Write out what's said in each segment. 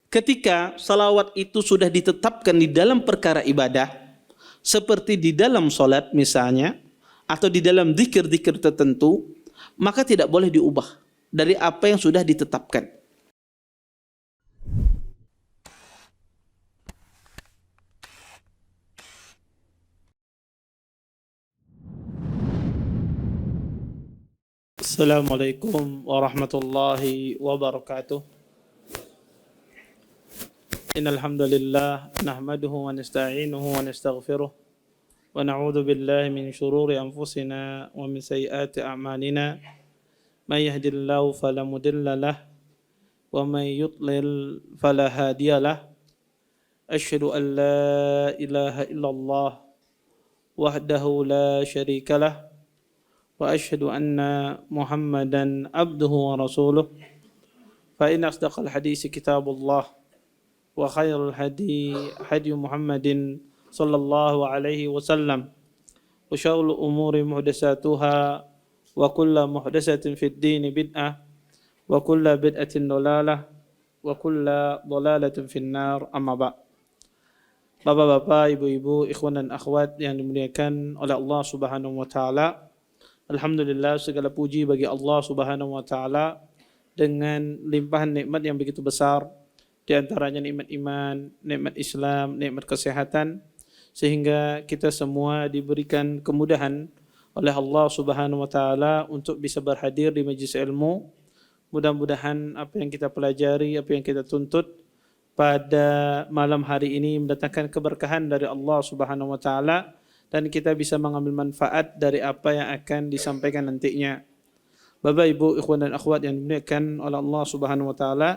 ketika salawat itu sudah ditetapkan di dalam perkara ibadah, seperti di dalam solat misalnya, atau di dalam zikir-zikir tertentu, maka tidak boleh diubah dari apa yang sudah ditetapkan. Assalamualaikum warahmatullahi wabarakatuh. Innal hamdalillah nahmaduhu wa nasta'inuhu wa nastaghfiruh wa na'udzu billahi min shururi anfusina wa min sayyiati a'malina. May yahdihillahu fala mudilla lahu wa may yudlil fala hadiya lahu. Asyhadu an la ilaha illallah wahdahu la syarika lahu wa asyhadu anna Muhammadan abduhu wa rasuluh. Fa inna asdaqal hadits kitabullah wa khairul hadi hadi Muhammadin sallallahu alaihi wasallam wa syarrul umuri muhdatsatuha wa kullu muhdatsatin fid din bid'ah wa kullu bid'atin dalalah wa kullu dalalatin finnar. Amma ba'. Bapak-bapak, ibu-ibu, ikhwan dan akhwat yang dimuliakan oleh Allah Subhanahu wa taala, alhamdulillah, segala puji bagi Allah Subhanahu wa taala dengan limpahan nikmat yang begitu besar, di antaranya nikmat iman, nikmat Islam, nikmat kesehatan, sehingga kita semua diberikan kemudahan oleh Allah Subhanahu wa taala untuk bisa berhadir di majelis ilmu. Mudah-mudahan apa yang kita pelajari, apa yang kita tuntut pada malam hari ini mendatangkan keberkahan dari Allah Subhanahu wa taala, dan kita bisa mengambil manfaat dari apa yang akan disampaikan nantinya. Bapak, Ibu, ikhwan dan akhwat yang dimuliakan oleh Allah Subhanahu wa taala,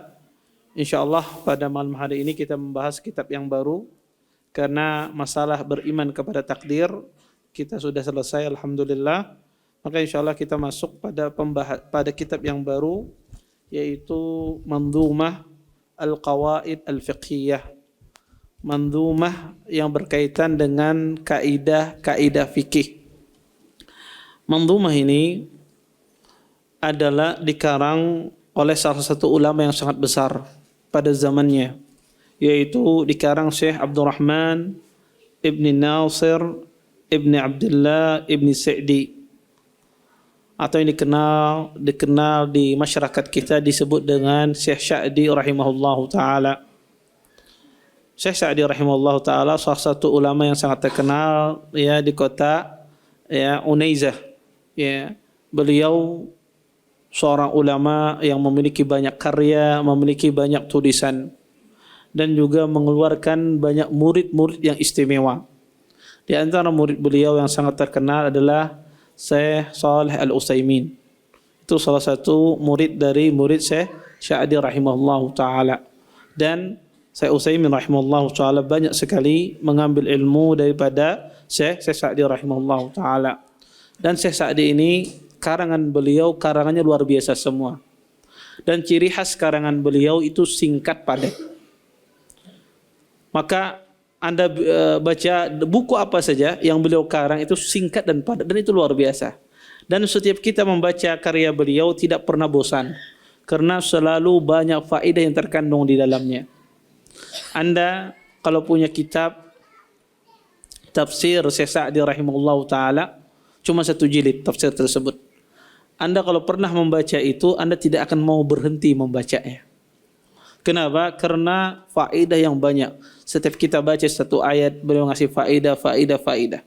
insyaallah pada malam hari ini kita membahas kitab yang baru, karena masalah beriman kepada takdir kita sudah selesai alhamdulillah. Maka insyaallah kita masuk pada kitab yang baru, yaitu Mandhumah Al-Qawaid Al-Fiqhiyah. Mandhumah yang berkaitan dengan kaidah-kaidah fikih. Mandhumah ini adalah dikarang oleh salah satu ulama yang sangat besar pada zamannya, yaitu dikarang Syekh Abdurrahman Ibn Nasir Ibn Abdullah Ibn Sa'di, atau yang dikenal di masyarakat kita disebut dengan Syekh Sa'di rahimahullahu taala. Syekh Sa'di rahimahullah ta'ala salah satu ulama yang sangat terkenal ya di kota ya Unaizah. Ya, beliau seorang ulama yang memiliki banyak karya, memiliki banyak tulisan, dan juga mengeluarkan banyak murid-murid yang istimewa. Di antara murid beliau yang sangat terkenal adalah Syekh Shalih Al-Utsaimin. Itu salah satu murid dari murid Syekh Sa'di rahimahullah ta'ala. Dan Syekh Utsaimin rahimahullah ta'ala banyak sekali mengambil ilmu daripada Syekh Sa'di rahimahullah ta'ala. Dan Syekh Sa'di ini karangan beliau, karangannya luar biasa semua. Dan ciri khas karangan beliau itu singkat padat. Maka Anda baca buku apa saja yang beliau karang itu singkat dan padat, dan itu luar biasa. Dan setiap kita membaca karya beliau tidak pernah bosan, karena selalu banyak faedah yang terkandung di dalamnya. Anda kalau punya kitab tafsir Syekh Sa'di rahimahullah ta'ala, cuma satu jilid tafsir tersebut, Anda kalau pernah membaca itu, Anda tidak akan mau berhenti membacanya. Kenapa? Karena faedah yang banyak. Setiap kita baca satu ayat, beliau ngasih faedah.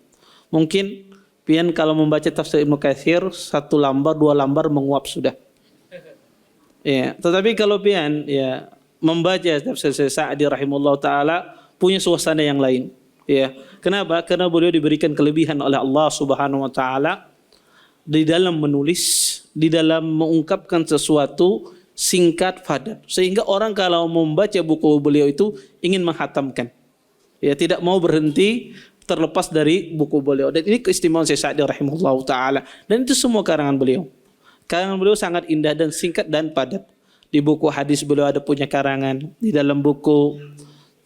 Mungkin pian kalau membaca tafsir Ibnu Katsir, satu lambar, dua lambar menguap sudah. Ya, tetapi kalau pian ya membaca tafsir Sa'di rahimahullah ta'ala punya suasana yang lain. Ya. Kenapa? Karena beliau diberikan kelebihan oleh Allah Subhanahu wa ta'ala di dalam menulis, di dalam mengungkapkan sesuatu singkat padat, sehingga orang kalau membaca buku beliau itu ingin menghatamkan. Ya, tidak mau berhenti terlepas dari buku beliau. Dan ini keistimewaan Syekh Sa'di rahimahullah ta'ala. Dan itu semua karangan beliau. Karangan beliau sangat indah dan singkat dan padat. Di buku hadis beliau ada punya karangan, di dalam buku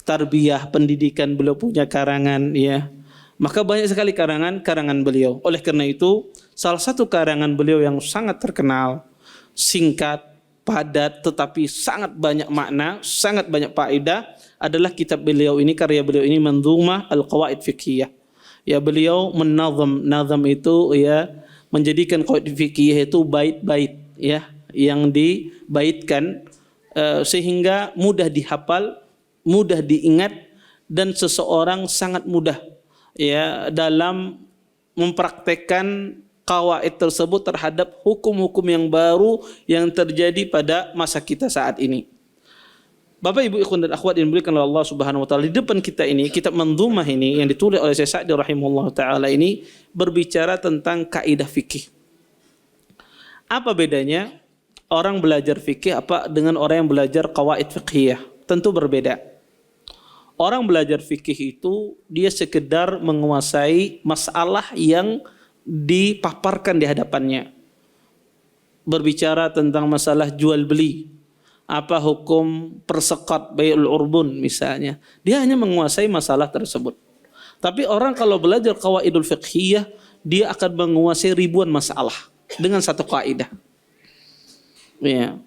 tarbiyah pendidikan beliau punya karangan, ya. Maka banyak sekali karangan beliau. Oleh karena itu, salah satu karangan beliau yang sangat terkenal, singkat, padat tetapi sangat banyak makna, sangat banyak faedah adalah kitab beliau ini, karya beliau ini, Manzumah Al-Qawaid Fiqhiyah. Ya, beliau nazam itu ya menjadikan qawaid fiqhiyah itu bait-bait ya yang dibaitkan sehingga mudah dihafal, mudah diingat, dan seseorang sangat mudah ya dalam mempraktekkan qawaid tersebut terhadap hukum-hukum yang baru yang terjadi pada masa kita saat ini. Bapak Ibu ikhwan dan akhwat yang dimuliakan oleh Allah Subhanahu wa taala, di depan kita ini kitab Manzumah ini yang ditulis oleh Syekh Sa'di rahimahullah taala ini berbicara tentang kaidah fikih. Apa bedanya orang belajar fikih dengan orang yang belajar qawaid fiqhiyah? Tentu berbeda. Orang belajar fikih itu dia sekedar menguasai masalah yang dipaparkan di hadapannya. Berbicara tentang masalah jual beli, apa hukum persekat bai'ul urbun misalnya. Dia hanya menguasai masalah tersebut. Tapi orang kalau belajar qawaidul fiqhiyah, dia akan menguasai ribuan masalah dengan satu kaidah. Ya.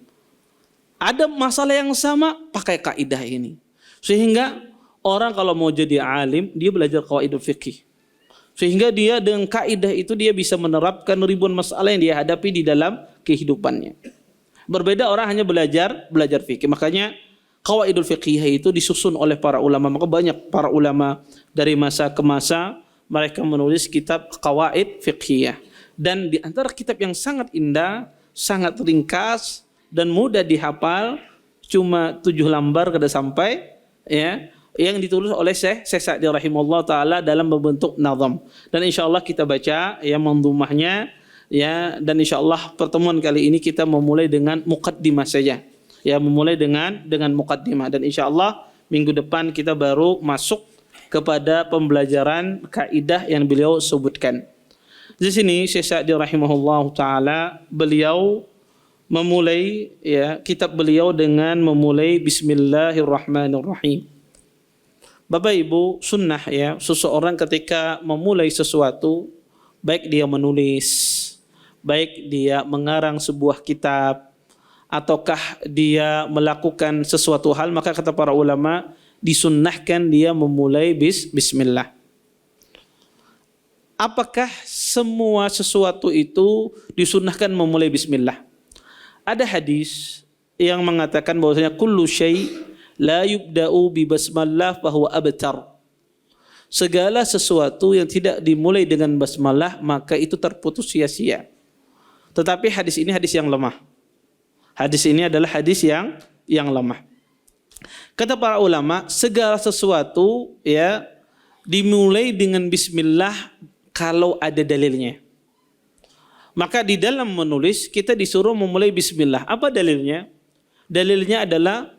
Ada masalah yang sama pakai kaidah ini. Sehingga orang kalau mau jadi alim, dia belajar qawaidul fiqh. Sehingga dia dengan kaidah itu dia bisa menerapkan ribuan masalah yang dia hadapi di dalam kehidupannya. Berbeda orang hanya belajar fikih. Makanya qawaidul fiqhiyah itu disusun oleh para ulama. Maka banyak para ulama dari masa ke masa mereka menulis kitab qawaid fiqhiyah. Dan di antara kitab yang sangat indah, sangat ringkas dan mudah dihafal, cuma 7 lembar kada sampai ya, yang ditulis oleh Syekh Sa'di rahimahullah taala dalam bentuk nazam. Dan insyaallah kita baca ya manzumahnya ya, dan insyaallah pertemuan kali ini kita memulai dengan muqaddimah saja. Ya, memulai dengan muqaddimah, dan insyaallah minggu depan kita baru masuk kepada pembelajaran kaidah yang beliau sebutkan. Di sini Syekh Sa'di rahimahullah taala beliau memulai ya kitab beliau dengan memulai bismillahirrahmanirrahim. Bapak Ibu, sunnah ya seseorang ketika memulai sesuatu, baik dia menulis, baik dia mengarang sebuah kitab, ataukah dia melakukan sesuatu hal, maka kata para ulama disunnahkan dia memulai bismillah. Apakah semua sesuatu itu disunnahkan memulai bismillah? Ada hadis yang mengatakan bahwasanya kullu syai' la yubda'u bi basmalah fahuwa abtar. Segala sesuatu yang tidak dimulai dengan basmalah maka itu terputus sia-sia. Tetapi hadis ini hadis yang lemah. Hadis ini adalah hadis yang lemah. Kata para ulama, segala sesuatu ya dimulai dengan bismillah kalau ada dalilnya. Maka di dalam menulis kita disuruh memulai bismillah. Apa dalilnya? Dalilnya adalah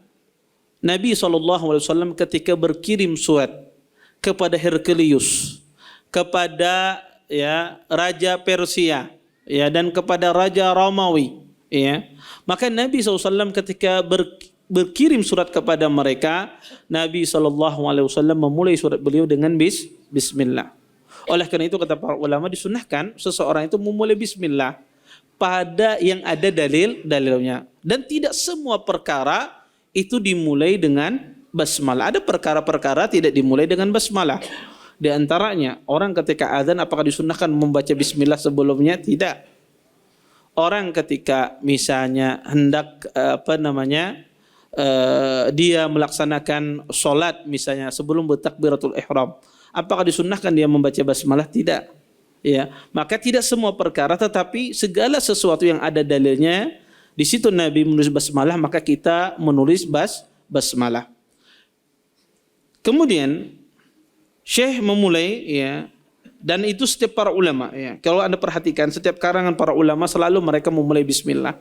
Nabi SAW ketika berkirim surat kepada Herculius, kepada ya Raja Persia, ya, dan kepada Raja Romawi, ya, maka Nabi SAW ketika berkirim surat kepada mereka, Nabi SAW memulai surat beliau dengan bismillah. Oleh karena itu kata para ulama disunnahkan seseorang itu memulai bismillah pada yang ada dalilnya, dan tidak semua perkara itu dimulai dengan basmalah. Ada perkara-perkara tidak dimulai dengan basmalah. Di antaranya orang ketika azan apakah disunnahkan membaca bismillah sebelumnya? Tidak. Orang ketika misalnya hendak dia melaksanakan sholat misalnya sebelum bertakbiratul ihram, apakah disunnahkan dia membaca basmalah? Tidak. Ya, maka tidak semua perkara, tetapi segala sesuatu yang ada dalilnya. Di situ Nabi menulis basmalah, maka kita menulis basmalah. Kemudian Syekh memulai ya, dan itu setiap para ulama ya. Kalau Anda perhatikan setiap karangan para ulama selalu mereka memulai bismillah.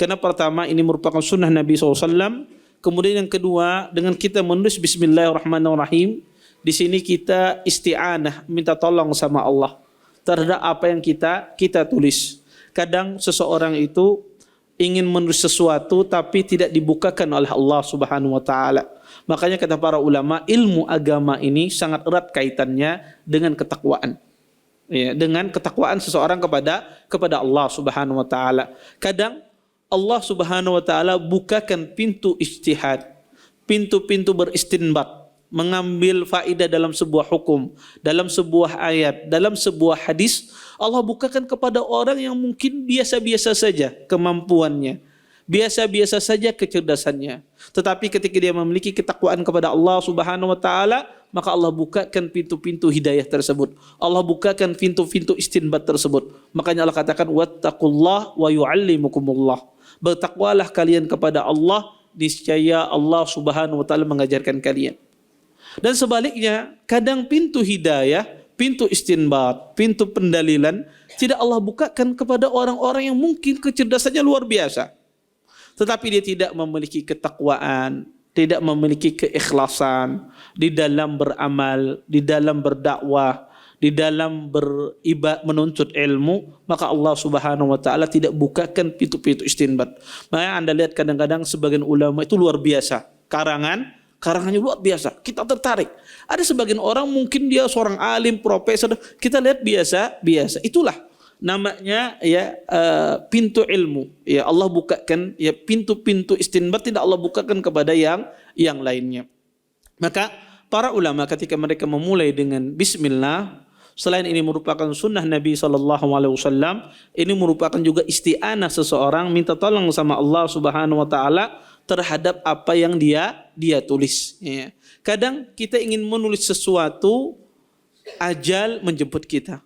Karena pertama ini merupakan sunnah Nabi SAW. Kemudian yang kedua, dengan kita menulis bismillahirrahmanirrahim, di sini kita isti'anah, minta tolong sama Allah terhadap apa yang kita tulis. Kadang seseorang itu ingin menulis sesuatu tapi tidak dibukakan oleh Allah Subhanahu wa taala. Makanya kata para ulama, ilmu agama ini sangat erat kaitannya dengan ketakwaan. Ya, dengan ketakwaan seseorang kepada Allah Subhanahu wa taala. Kadang Allah Subhanahu wa taala bukakan pintu ijtihad, pintu-pintu beristinbat, mengambil faedah dalam sebuah hukum, dalam sebuah ayat, dalam sebuah hadis. Allah bukakan kepada orang yang mungkin biasa-biasa saja kemampuannya, biasa-biasa saja kecerdasannya. Tetapi ketika dia memiliki ketakwaan kepada Allah Subhanahu wa taala, maka Allah bukakan pintu-pintu hidayah tersebut. Allah bukakan pintu-pintu istinbat tersebut. Makanya Allah katakan wattaqullah wa yu'allimukumullah. Bertakwalah kalian kepada Allah, niscaya Allah Subhanahu wa taala mengajarkan kalian. Dan sebaliknya, kadang pintu hidayah, pintu istinbat, pintu pendalilan tidak Allah bukakan kepada orang-orang yang mungkin kecerdasannya luar biasa, tetapi dia tidak memiliki ketakwaan, tidak memiliki keikhlasan di dalam beramal, di dalam berdakwah, di dalam menuntut ilmu, maka Allah Subhanahu wa taala tidak bukakan pintu-pintu istinbat. Makanya Anda lihat kadang-kadang sebagian ulama itu luar biasa, karangannya luar biasa, kita tertarik. Ada sebagian orang mungkin dia seorang alim, profesor, kita lihat biasa. Itulah namanya ya pintu ilmu. Ya Allah bukakan ya pintu-pintu istinbat, tidak Allah bukakan kepada yang lainnya. Maka para ulama ketika mereka memulai dengan bismillah, selain ini merupakan sunnah Nabi SAW, ini merupakan juga isti'anah seseorang minta tolong sama Allah Subhanahu wa taala terhadap apa yang dia tulis. Ya. Kadang kita ingin menulis sesuatu, ajal menjemput kita,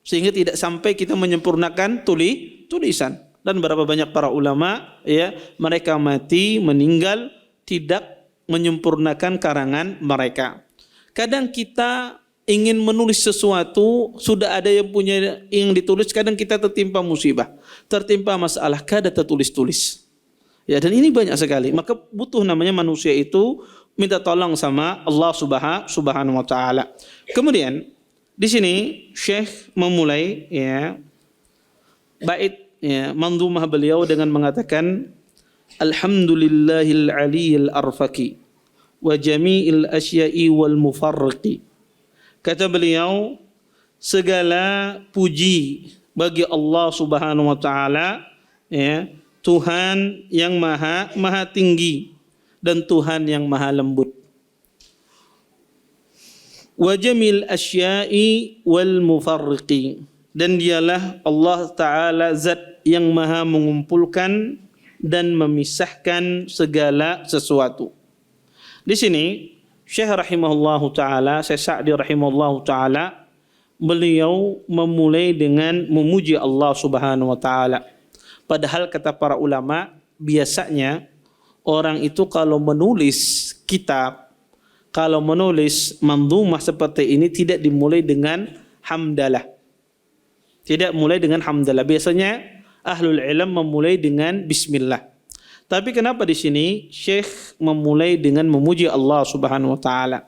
sehingga tidak sampai kita menyempurnakan tulisan. Dan berapa banyak para ulama, ya, mereka mati, meninggal, tidak menyempurnakan karangan mereka. Kadang kita ingin menulis sesuatu, sudah ada yang punya yang ditulis, kadang kita tertimpa musibah, tertimpa masalah, kada tertulis-tulis. Ya, dan ini banyak sekali. Maka butuh namanya manusia itu minta tolong sama Allah Subhanahu wa taala. Kemudian di sini Syekh memulai ya bait ya manzumah beliau dengan mengatakan alhamdulillahil aliyil arfaqi wa jami'il asya'i wal mufarriqi. Kata beliau, segala puji bagi Allah Subhanahu wa taala, ya, Tuhan yang maha tinggi dan Tuhan yang maha lembut. Wa jamil asya'i wal mufarriqi, dan dialah Allah taala zat yang maha mengumpulkan dan memisahkan segala sesuatu. Di sini Syekh rahimahullahu taala, Syekh Sa'di rahimahullahu taala, beliau memulai dengan memuji Allah Subhanahu wa taala. Padahal kata para ulama, biasanya orang itu kalau menulis kitab, kalau menulis manzumah seperti ini tidak dimulai dengan hamdalah. Tidak mulai dengan hamdalah. Biasanya ahlul ilm memulai dengan bismillah. Tapi kenapa di sini Syekh memulai dengan memuji Allah Subhanahu wa taala?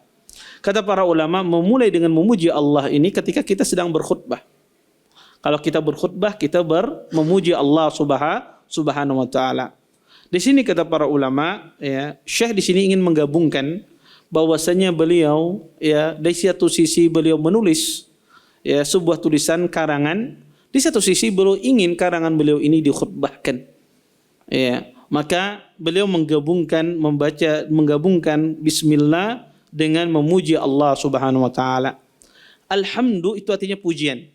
Kata para ulama, memulai dengan memuji Allah ini ketika kita sedang berkhutbah. Kalau kita berkhutbah, kita memuji Allah Subhanahu wa taala. Di sini kata para ulama, ya, Syekh di sini ingin menggabungkan bahwasanya beliau ya dari satu sisi beliau menulis ya sebuah tulisan karangan, di satu sisi beliau ingin karangan beliau ini dikhutbahkan. Ya, maka beliau menggabungkan bismillah dengan memuji Allah Subhanahu wa taala. Alhamdu itu artinya pujian.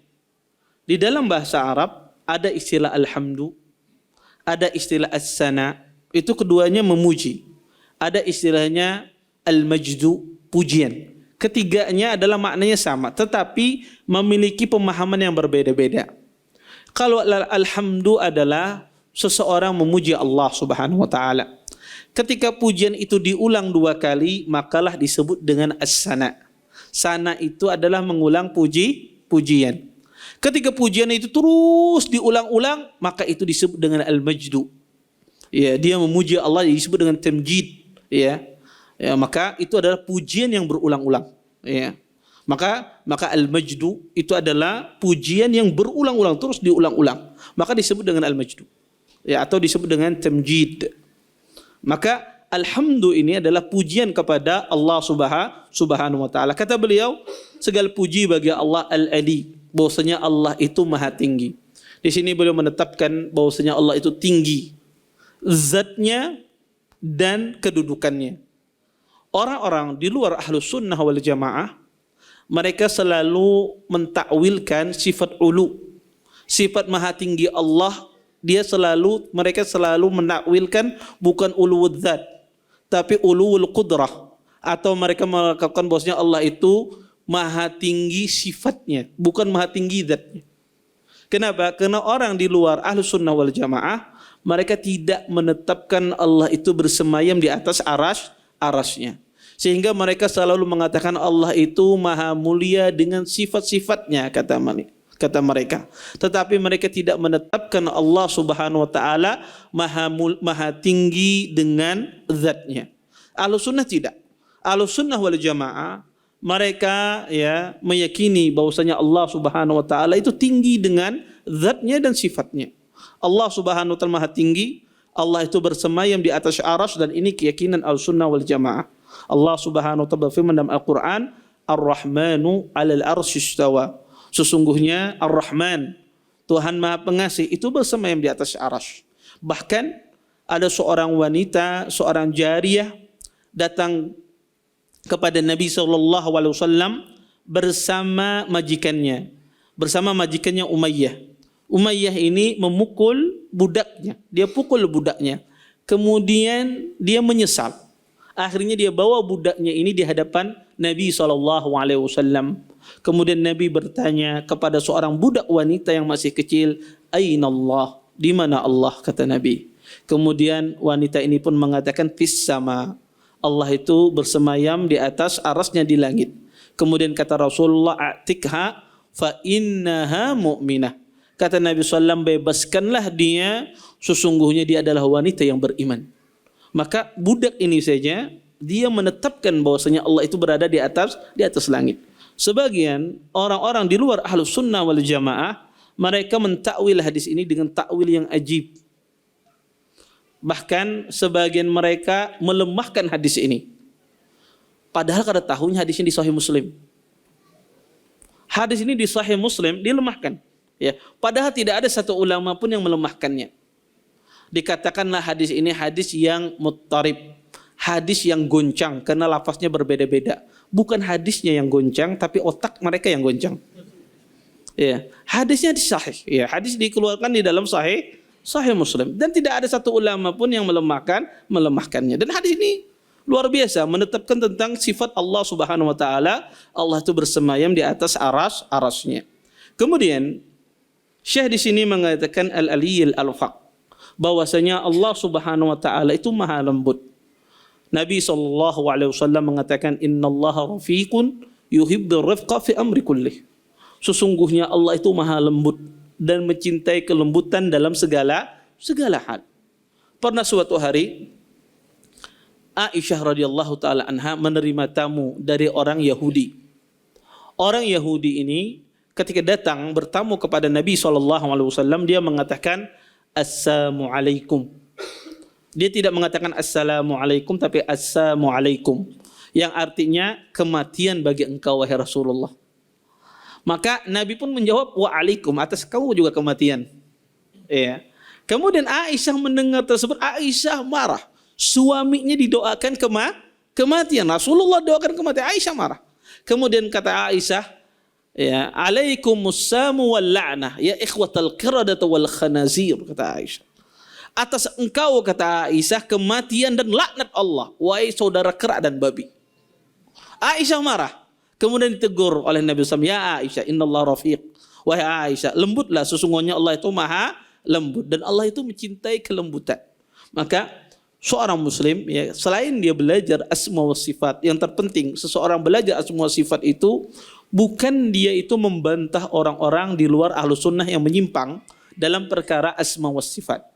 Di dalam bahasa Arab ada istilah alhamdu, ada istilah as-sana, itu keduanya memuji. Ada istilahnya al-majdu, pujian. Ketiganya adalah maknanya sama, tetapi memiliki pemahaman yang berbeda-beda. Kalau alhamdu adalah seseorang memuji Allah Subhanahu wa taala. Ketika pujian itu diulang 2 kali, makalah disebut dengan as-sana. Sana itu adalah mengulang pujian. Ketika pujian itu terus diulang-ulang, maka itu disebut dengan al-majdu. Ya, dia memuji Allah disebut dengan tamjid, ya. Ya, maka itu adalah pujian yang berulang-ulang, ya. Maka al-majdu itu adalah pujian yang berulang-ulang, terus diulang-ulang. Maka disebut dengan al-majdu. Ya, atau disebut dengan tamjid. Maka alhamdu ini adalah pujian kepada Allah Subhanahu wa taala. Kata beliau, segala puji bagi Allah al-ali, bahwasanya Allah itu maha tinggi. Di sini beliau menetapkan bahwasanya Allah itu tinggi, zatnya dan kedudukannya. Orang-orang di luar ahlus sunnah wal jamaah, mereka selalu mentakwilkan sifat ulu, sifat maha tinggi Allah. Mereka selalu menakwilkan bukan uluwul zat, tapi uluwul qudrah, atau mereka mengatakan bahwasanya Allah itu maha tinggi sifatnya, bukan maha tinggi zatnya. Kenapa? Karena orang di luar ahlus sunnah wal jamaah, mereka tidak menetapkan Allah itu bersemayam di atas arasnya. Sehingga mereka selalu mengatakan Allah itu maha mulia dengan sifat-sifatnya, kata mereka. Tetapi mereka tidak menetapkan Allah subhanahu wa ta'ala maha tinggi dengan zatnya. Ahlus sunnah tidak. Ahlus sunnah wal jamaah, mereka meyakini bahwasanya Allah subhanahu wa ta'ala itu tinggi dengan zatnya dan sifatnya. Allah subhanahu wa ta'ala maha tinggi, Allah itu bersemayam di atas arasy, dan ini keyakinan al-sunnah wal jamaah. Allah subhanahu wa ta'ala berfirman dalam Al-Quran, Ar-Rahmanu alal arsy istawa. Sesungguhnya Ar-Rahman, Tuhan maha pengasih, itu bersemayam di atas arasy. Bahkan ada seorang wanita, seorang jariyah datang kepada Nabi SAW bersama majikannya Umayyah. Umayyah ini memukul budaknya, dia pukul budaknya. Kemudian dia menyesal. Akhirnya dia bawa budaknya ini di hadapan Nabi SAW. Kemudian Nabi bertanya kepada seorang budak wanita yang masih kecil, Aina Allah? Di mana Allah? Kata Nabi. Kemudian wanita ini pun mengatakan, Fis sama. Allah itu bersemayam di atas arasnya di langit. Kemudian kata Rasulullah, A'tikha fa innaha mu'minah. Kata Nabi SAW, bebaskanlah dia, sesungguhnya dia adalah wanita yang beriman. Maka budak ini saja, dia menetapkan bahwasanya Allah itu berada di atas langit. Sebagian orang-orang di luar ahlus sunnah wal jamaah, mereka mentakwil hadis ini dengan takwil yang ajib. Bahkan sebagian mereka melemahkan hadis ini. Padahal kada tahunya hadis ini di Sahih Muslim. Hadis ini di Sahih Muslim dilemahkan. Ya, padahal tidak ada satu ulama pun yang melemahkannya. Dikatakanlah hadis ini hadis yang muttarib, hadis yang goncang karena lafaznya berbeda-beda. Bukan hadisnya yang goncang, tapi otak mereka yang goncang. Ya, hadisnya sahih. Ya, hadis dikeluarkan di dalam Sahih Muslim, dan tidak ada satu ulama pun yang melemahkannya. Dan hadis ini luar biasa menetapkan tentang sifat Allah Subhanahu wa taala. Allah itu bersemayam di atas arasnya. Kemudian Syekh di sini mengatakan al-aliyyil al-faq, bahwasanya Allah Subhanahu wa taala itu maha lembut. Nabi SAW mengatakan, innallaha rafiqun yuhibbur rifqa fi amri kullih. Sesungguhnya Allah itu maha lembut dan mencintai kelembutan dalam segala hal. Pernah suatu hari Aisyah radhiyallahu taala anha menerima tamu dari orang Yahudi. Orang Yahudi ini ketika datang bertamu kepada Nabi SAW, dia mengatakan Assalamualaikum. Dia tidak mengatakan Assalamualaikum, tapi Assalamualaikum, yang artinya kematian bagi engkau wahai Rasulullah. Maka Nabi pun menjawab, wa'alaikum, atas kamu juga kematian. Ya. Kemudian Aisyah mendengar tersebut, Aisyah marah. Suaminya didoakan kematian. Rasulullah doakan kematian, Aisyah marah. Kemudian kata Aisyah, ya, alaikumussamu wal la'nah ya ikhwatal qiradata wal khanazir, kata Aisyah. Atas engkau, kata Aisyah, kematian dan laknat Allah, wahai saudara kera dan babi. Aisyah marah. Kemudian ditegur oleh Nabi SAW, ya Aisyah, innallah rafiq. Wahai Aisyah, lembutlah, sesungguhnya Allah itu maha lembut dan Allah itu mencintai kelembutan. Maka seorang muslim, ya, selain dia belajar asma wa sifat, yang terpenting seseorang belajar asma wa sifat itu bukan dia itu membantah orang-orang di luar ahlus sunnah yang menyimpang dalam perkara asma wa sifat.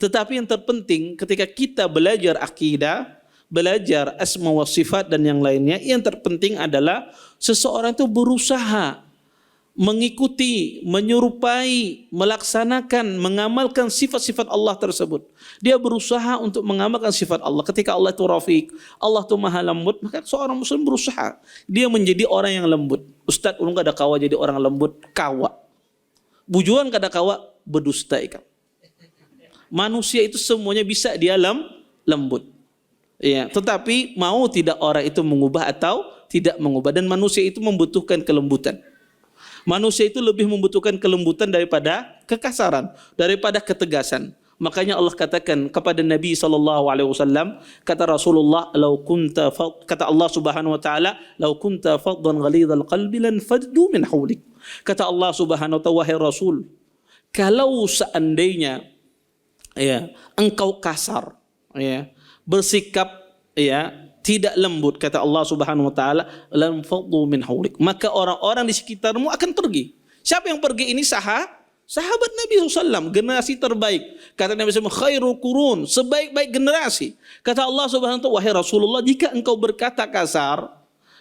Tetapi yang terpenting ketika kita belajar akidah, belajar asma wa sifat dan yang lainnya, yang terpenting adalah seseorang itu berusaha mengikuti, menyerupai, melaksanakan, mengamalkan sifat-sifat Allah tersebut. Dia berusaha untuk mengamalkan sifat Allah. Ketika Allah itu rafiq, Allah itu maha lembut, maka seorang muslim berusaha dia menjadi orang yang lembut. Ustaz, ulun kada kawa jadi orang lembut, kawa. Bujuan kada kawa, berdusta ikan. Manusia itu semuanya bisa dia lembut. Ya, tetapi mau tidak orang itu mengubah atau tidak mengubah, dan manusia itu membutuhkan kelembutan. Manusia itu lebih membutuhkan kelembutan daripada kekasaran, daripada ketegasan. Makanya Allah katakan kepada Nabi SAW, kata Rasulullah, kata Allah Subhanahu wa taala, "Lau kunta faddan ghalidhal qalbi lan faddu min hawlik." Kata Allah Subhanahu wa taala, wahai Rasul, kalau seandainya engkau kasar, bersikap tidak lembut, kata Allah Subhanahu wa taala, lam faddu min haulik, maka orang-orang di sekitarmu akan pergi. Siapa yang pergi ini? Sahabat Nabi SAW, generasi terbaik. Kata Nabi SAW, khairul qurun, sebaik-baik generasi. Kata Allah Subhanahu wa taala, wahai Rasulullah, jika engkau berkata kasar,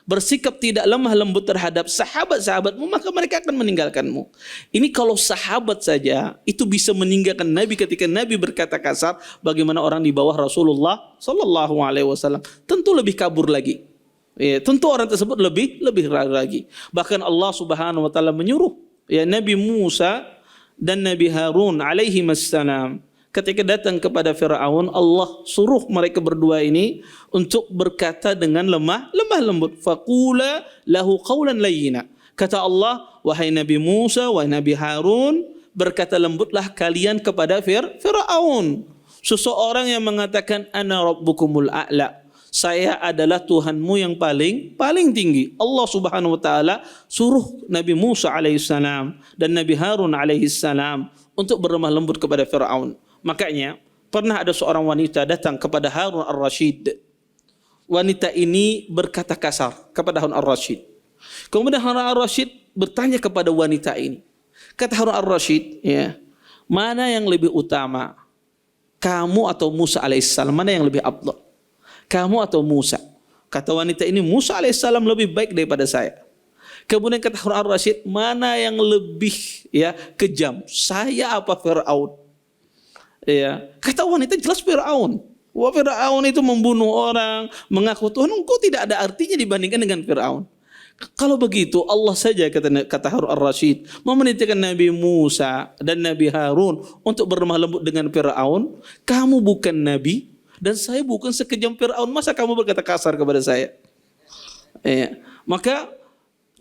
bersikap tidak lemah lembut terhadap sahabat-sahabatmu, maka mereka akan meninggalkanmu. Ini kalau sahabat saja itu bisa meninggalkan Nabi ketika Nabi berkata kasar, bagaimana orang di bawah Rasulullah Sallallahu Alaihi Wasallam? Tentu lebih kabur lagi. Tentu orang tersebut lebih ragu lagi. Bahkan Allah Subhanahu Wa Taala menyuruh Nabi Musa dan Nabi Harun alaihi wassalam, ketika datang kepada Fir'aun, Allah suruh mereka berdua ini untuk berkata dengan lemah lembut. Faqula lahu qawlan layyina. Kata Allah, wahai Nabi Musa, wahai Nabi Harun, berkata lembutlah kalian kepada Fir'aun. Seseorang yang mengatakan ana rabbukumul a'la, saya adalah Tuhanmu yang paling tinggi. Allah Subhanahu wa taala suruh Nabi Musa alaihissalam dan Nabi Harun alaihissalam untuk berlemah lembut kepada Fir'aun. Makanya pernah ada seorang wanita datang kepada Harun ar-Rasyid. Wanita ini berkata kasar kepada Harun ar-Rasyid. Kemudian Harun ar-Rasyid bertanya kepada wanita ini. Kata Harun ar-Rasyid, mana yang lebih utama? Kamu atau Musa alaihissalam? Mana yang lebih afdal? Kamu atau Musa? Kata wanita ini, Musa alaihissalam lebih baik daripada saya. Kemudian kata Harun ar-Rasyid, mana yang lebih kejam? Saya apa Fir'aun? Kata wanita, jelas Fir'aun. Wah, Fir'aun itu membunuh orang, mengaku Tuhan, engkau tidak ada artinya dibandingkan dengan Fir'aun. Kalau begitu, Allah saja, kata Harun ar-Rasyid, memerintahkan Nabi Musa dan Nabi Harun untuk berlemah lembut dengan Fir'aun. Kamu bukan Nabi, dan saya bukan sekejam Fir'aun, masa kamu berkata kasar kepada saya? Maka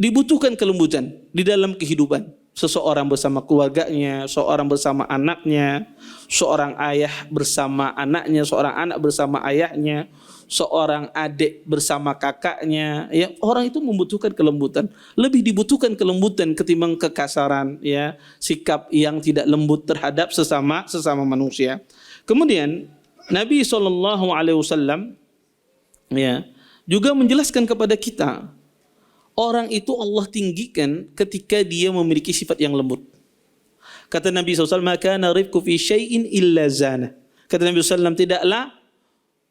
dibutuhkan kelembutan di dalam kehidupan. Seseorang bersama keluarganya, seorang bersama anaknya, seorang ayah bersama anaknya, seorang anak bersama ayahnya, seorang adik bersama kakaknya. Orang itu membutuhkan kelembutan. Lebih dibutuhkan kelembutan ketimbang kekasaran, sikap yang tidak lembut terhadap sesama manusia. Kemudian Nabi SAW juga menjelaskan kepada kita, orang itu Allah tinggikan ketika dia memiliki sifat yang lembut. Kata Nabi SAW, maka narifku fi syai'in illa zana. Kata Nabi SAW, tidaklah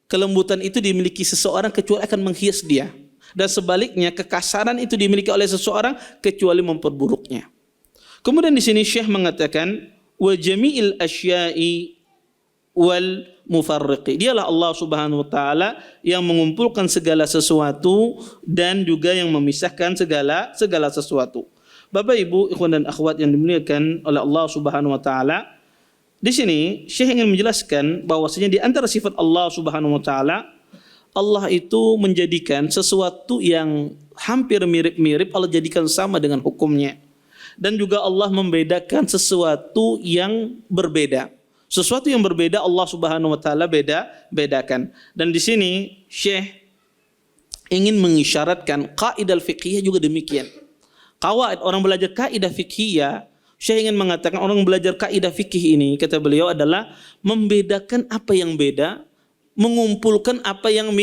kelembutan itu dimiliki seseorang kecuali akan menghias dia. Dan sebaliknya, kekasaran itu dimiliki oleh seseorang kecuali memperburuknya. Kemudian di sini Syekh mengatakan, wa jami'il asya'i wal mufarriqi. Dialah Allah Subhanahu wa taala yang mengumpulkan segala sesuatu dan juga yang memisahkan segala sesuatu. Bapak Ibu, ikhwan dan akhwat yang dimuliakan oleh Allah Subhanahu wa taala, di sini Syekh ingin menjelaskan bahwasanya di antara sifat Allah Subhanahu wa taala, Allah itu menjadikan sesuatu yang hampir mirip-mirip Allah jadikan sama dengan hukumnya. Dan juga Allah membedakan sesuatu yang berbeda. Sesuatu yang berbeda Allah Subhanahu wa taala bedakan. Dan di sini Syekh ingin mengisyaratkan kaidah fiqhiyah juga demikian. Qawaid, orang belajar kaidah fiqhiyah, Syekh ingin mengatakan orang belajar kaidah fikih ini, kata beliau, adalah membedakan apa yang beda, mengumpulkan apa yang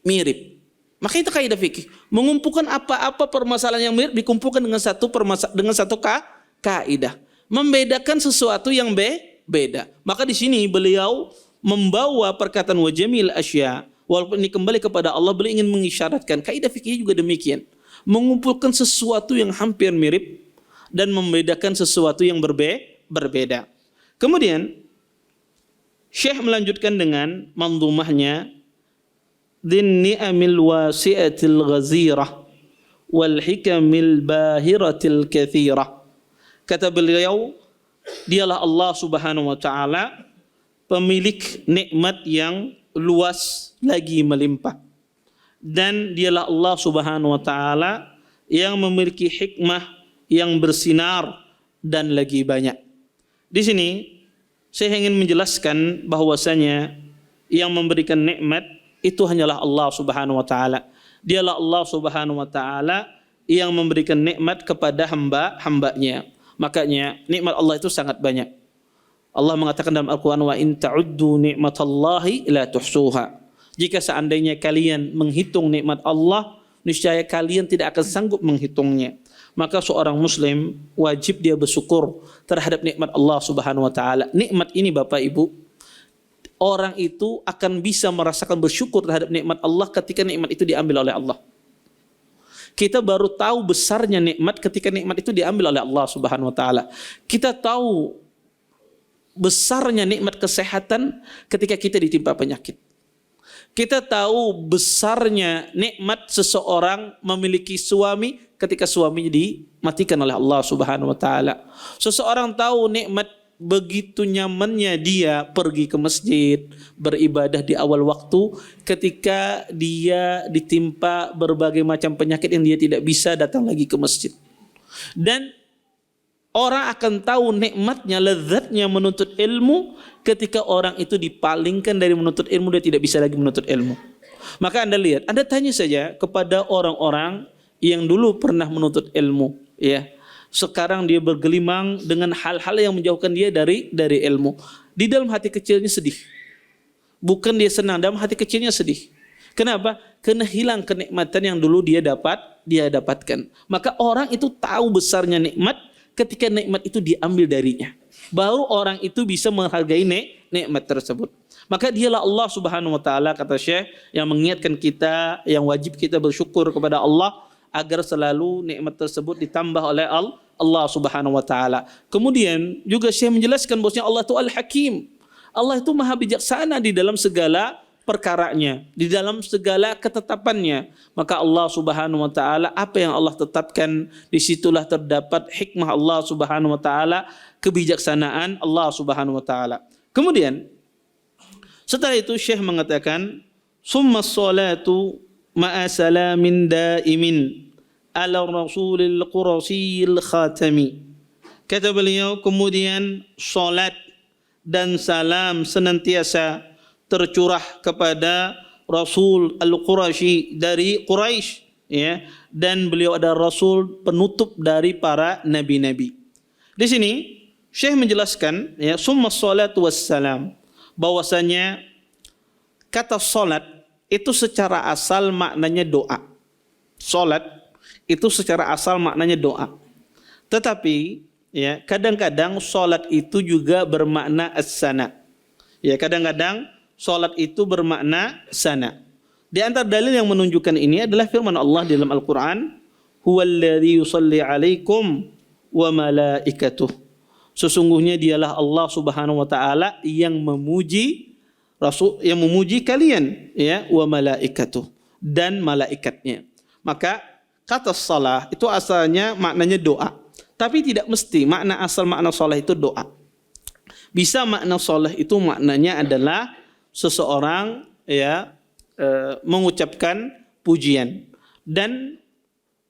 mirip. Maka itu kaidah fikih. Mengumpulkan apa-apa permasalahan yang mirip dikumpulkan dengan satu kaidah. Membedakan sesuatu yang beda. Maka di sini beliau membawa perkataan wajamil asya, walaupun ini kembali kepada Allah, beliau ingin mengisyaratkan kaidah fikih juga demikian, mengumpulkan sesuatu yang hampir mirip dan membedakan sesuatu yang berbeda. Kemudian Syekh melanjutkan dengan mandhumahnya, din ni'amil wasi'atil ghazirah wal hikamil bahiratil kathirah. Kata beliau, dialah Allah Subhanahu wa taala pemilik nikmat yang luas lagi melimpah. Dan dialah Allah Subhanahu wa taala yang memiliki hikmah yang bersinar dan lagi banyak. Di sini saya ingin menjelaskan bahwasanya yang memberikan nikmat itu hanyalah Allah Subhanahu wa taala. Dialah Allah Subhanahu wa taala yang memberikan nikmat kepada hamba-hambanya. Makanya nikmat Allah itu sangat banyak. Allah mengatakan dalam Al-Quran, wa in ta'uddu ni'matallahi la tuhsuha. Jika seandainya kalian menghitung nikmat Allah, niscaya kalian tidak akan sanggup menghitungnya. Maka seorang muslim wajib dia bersyukur terhadap nikmat Allah Subhanahu wa taala. Nikmat ini Bapak Ibu, orang itu akan bisa merasakan bersyukur terhadap nikmat Allah ketika nikmat itu diambil oleh Allah. Kita baru tahu besarnya nikmat ketika nikmat itu diambil oleh Allah Subhanahu wa taala. Kita tahu besarnya nikmat kesehatan ketika kita ditimpa penyakit. Kita tahu besarnya nikmat seseorang memiliki suami ketika suaminya dimatikan oleh Allah Subhanahu wa taala. Seseorang tahu nikmat begitu nyamannya dia pergi ke masjid, beribadah di awal waktu ketika dia ditimpa berbagai macam penyakit yang dia tidak bisa datang lagi ke masjid. Dan orang akan tahu nikmatnya, lezatnya menuntut ilmu ketika orang itu dipalingkan dari menuntut ilmu, dia tidak bisa lagi menuntut ilmu. Maka Anda lihat, Anda tanya saja kepada orang-orang yang dulu pernah menuntut ilmu, ya. Sekarang dia bergelimang dengan hal-hal yang menjauhkan dia dari ilmu. Di dalam hati kecilnya sedih. Bukan dia senang, dalam hati kecilnya sedih. Kenapa? Karena hilang kenikmatan yang dulu dia dapatkan. Maka orang itu tahu besarnya nikmat ketika nikmat itu diambil darinya. Baru orang itu bisa menghargai nikmat tersebut. Maka dialah Allah Subhanahu wa taala, kata Syekh, yang mengingatkan kita, yang wajib kita bersyukur kepada Allah agar selalu nikmat tersebut ditambah oleh Allah Subhanahu wa taala. Kemudian juga Syekh menjelaskan bahwasanya Allah itu Al-Hakim. Allah itu Maha bijaksana di dalam segala perkaranya, di dalam segala ketetapannya. Maka Allah Subhanahu wa taala, apa yang Allah tetapkan, disitulah terdapat hikmah Allah Subhanahu wa taala, kebijaksanaan Allah Subhanahu wa taala. Kemudian setelah itu Syekh mengatakan, summa sholatu ma'a salamin daimin ala rasulil qurasyil khatami. Kata beliau, kemudian salat dan salam senantiasa tercurah kepada Rasul Al-Qurasyi dari Quraisy, ya, dan beliau adalah Rasul penutup dari para nabi-nabi. Di sini Syekh menjelaskan, ya, summa salatu wassalam, bahwasanya kata salat itu secara asal maknanya doa. Salat itu secara asal maknanya doa. Tetapi ya, kadang-kadang salat itu juga bermakna as-sana. Ya, kadang-kadang salat itu bermakna sana. Di antara dalil yang menunjukkan ini adalah firman Allah di dalam Al-Qur'an, huwallazi yusalli 'alaikum wa malaikatuh. Sesungguhnya dialah Allah Subhanahu wa taala yang memuji Rasul, yang memuji kalian, ya, wa malaikatuh, dan malaikatnya. Maka kata salah itu asalnya maknanya doa, tapi tidak mesti makna asal makna salah itu doa. Bisa makna salah itu maknanya adalah seseorang, ya, mengucapkan pujian. Dan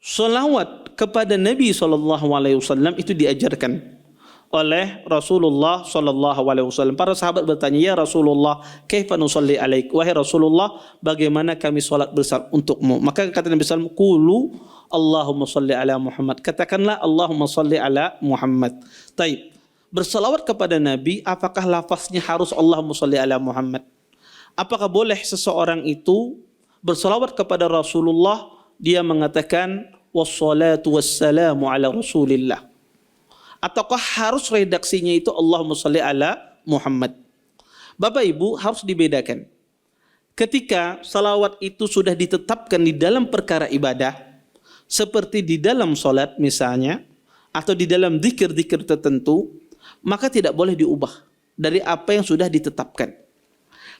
salawat kepada Nabi SAW itu diajarkan oleh Rasulullah SAW. Para sahabat bertanya, ya Rasulullah, kaifa nusalli alaik? Wahai Rasulullah, bagaimana kami salat besar untukmu? Maka kata Nabi SAW, qulu Allahumma salli ala Muhammad. Katakanlah Allahumma salli ala Muhammad. Taib. Bersalawat kepada Nabi, apakah lafaznya harus Allahumma salli ala Muhammad? Apakah boleh seseorang itu bersalawat kepada Rasulullah, dia mengatakan wassalatu wassalamu ala Rasulillah? Ataukah harus redaksinya itu Allahumma salli ala Muhammad? Bapak Ibu, harus dibedakan. Ketika salawat itu sudah ditetapkan di dalam perkara ibadah, seperti di dalam salat misalnya, atau di dalam zikir-zikir tertentu, maka tidak boleh diubah dari apa yang sudah ditetapkan.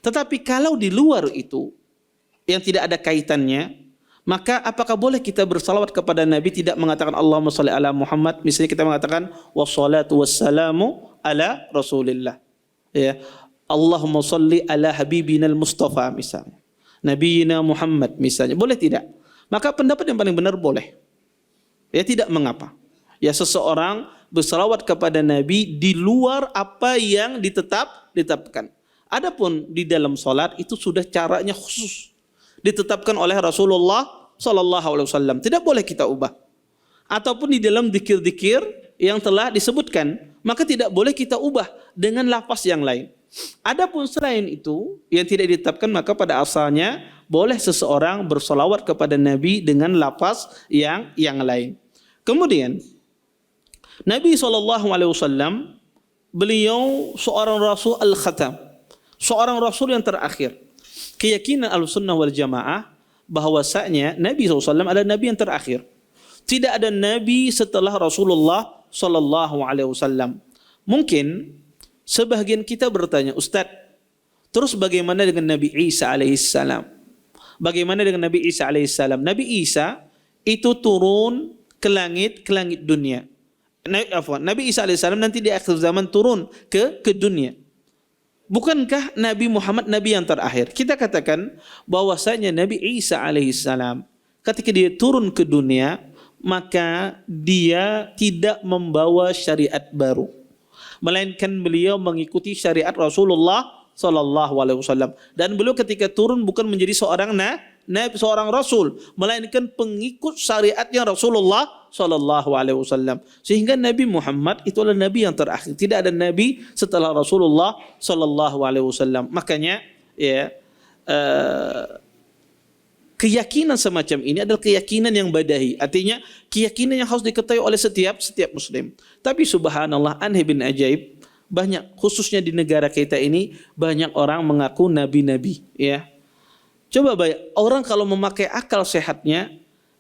Tetapi kalau di luar itu, yang tidak ada kaitannya, maka apakah boleh kita bersalawat kepada Nabi tidak mengatakan Allahumma salli ala Muhammad? Misalnya kita mengatakan wassalatu wassalamu ala Rasulillah. Ya. Allahumma salli ala habibinal Mustafa misalnya. Nabiyina Muhammad misalnya. Boleh tidak? Maka pendapat yang paling benar boleh. Ya tidak mengapa. Ya seseorang berselawat kepada Nabi di luar apa yang ditetapkan. Adapun di dalam salat itu sudah caranya khusus ditetapkan oleh Rasulullah sallallahu alaihi wasallam. Tidak boleh kita ubah. Ataupun di dalam zikir-zikir yang telah disebutkan, maka tidak boleh kita ubah dengan lafaz yang lain. Adapun selain itu yang tidak ditetapkan, maka pada asalnya boleh seseorang bersolawat kepada Nabi dengan lafaz yang lain. Kemudian Nabi SAW beliau seorang Rasul al-Khatam, seorang Rasul yang terakhir. Keyakinan Ahlussunnah wal Jamaah bahwasanya Nabi SAW adalah Nabi yang terakhir. Tidak ada Nabi setelah Rasulullah SAW. Mungkin sebagian kita bertanya, Ustaz, terus bagaimana dengan Nabi Isa alaihissalam? Bagaimana dengan Nabi Isa alaihissalam? Nabi Isa itu turun ke langit dunia. Nabi Isa alaihissalam nanti di akhir zaman turun ke dunia. Bukankah Nabi Muhammad Nabi yang terakhir? Kita katakan bahwasanya Nabi Isa alaihissalam ketika dia turun ke dunia, maka dia tidak membawa syariat baru, melainkan beliau mengikuti syariat Rasulullah sallallahu alaihi wasallam. Dan beliau ketika turun bukan menjadi seorang nabi, seorang rasul, melainkan pengikut syariatnya Rasulullah sallallahu alaihi wasallam. Sehingga Nabi Muhammad itu adalah nabi yang terakhir. Tidak ada nabi setelah Rasulullah sallallahu alaihi wasallam. Makanya ya keyakinan semacam ini adalah keyakinan yang badahi. Artinya keyakinan yang harus diketahui oleh setiap muslim. Tapi subhanallah, aneh bin ajaib, banyak khususnya di negara kita ini banyak orang mengaku nabi-nabi, ya. Coba bayang, orang kalau memakai akal sehatnya,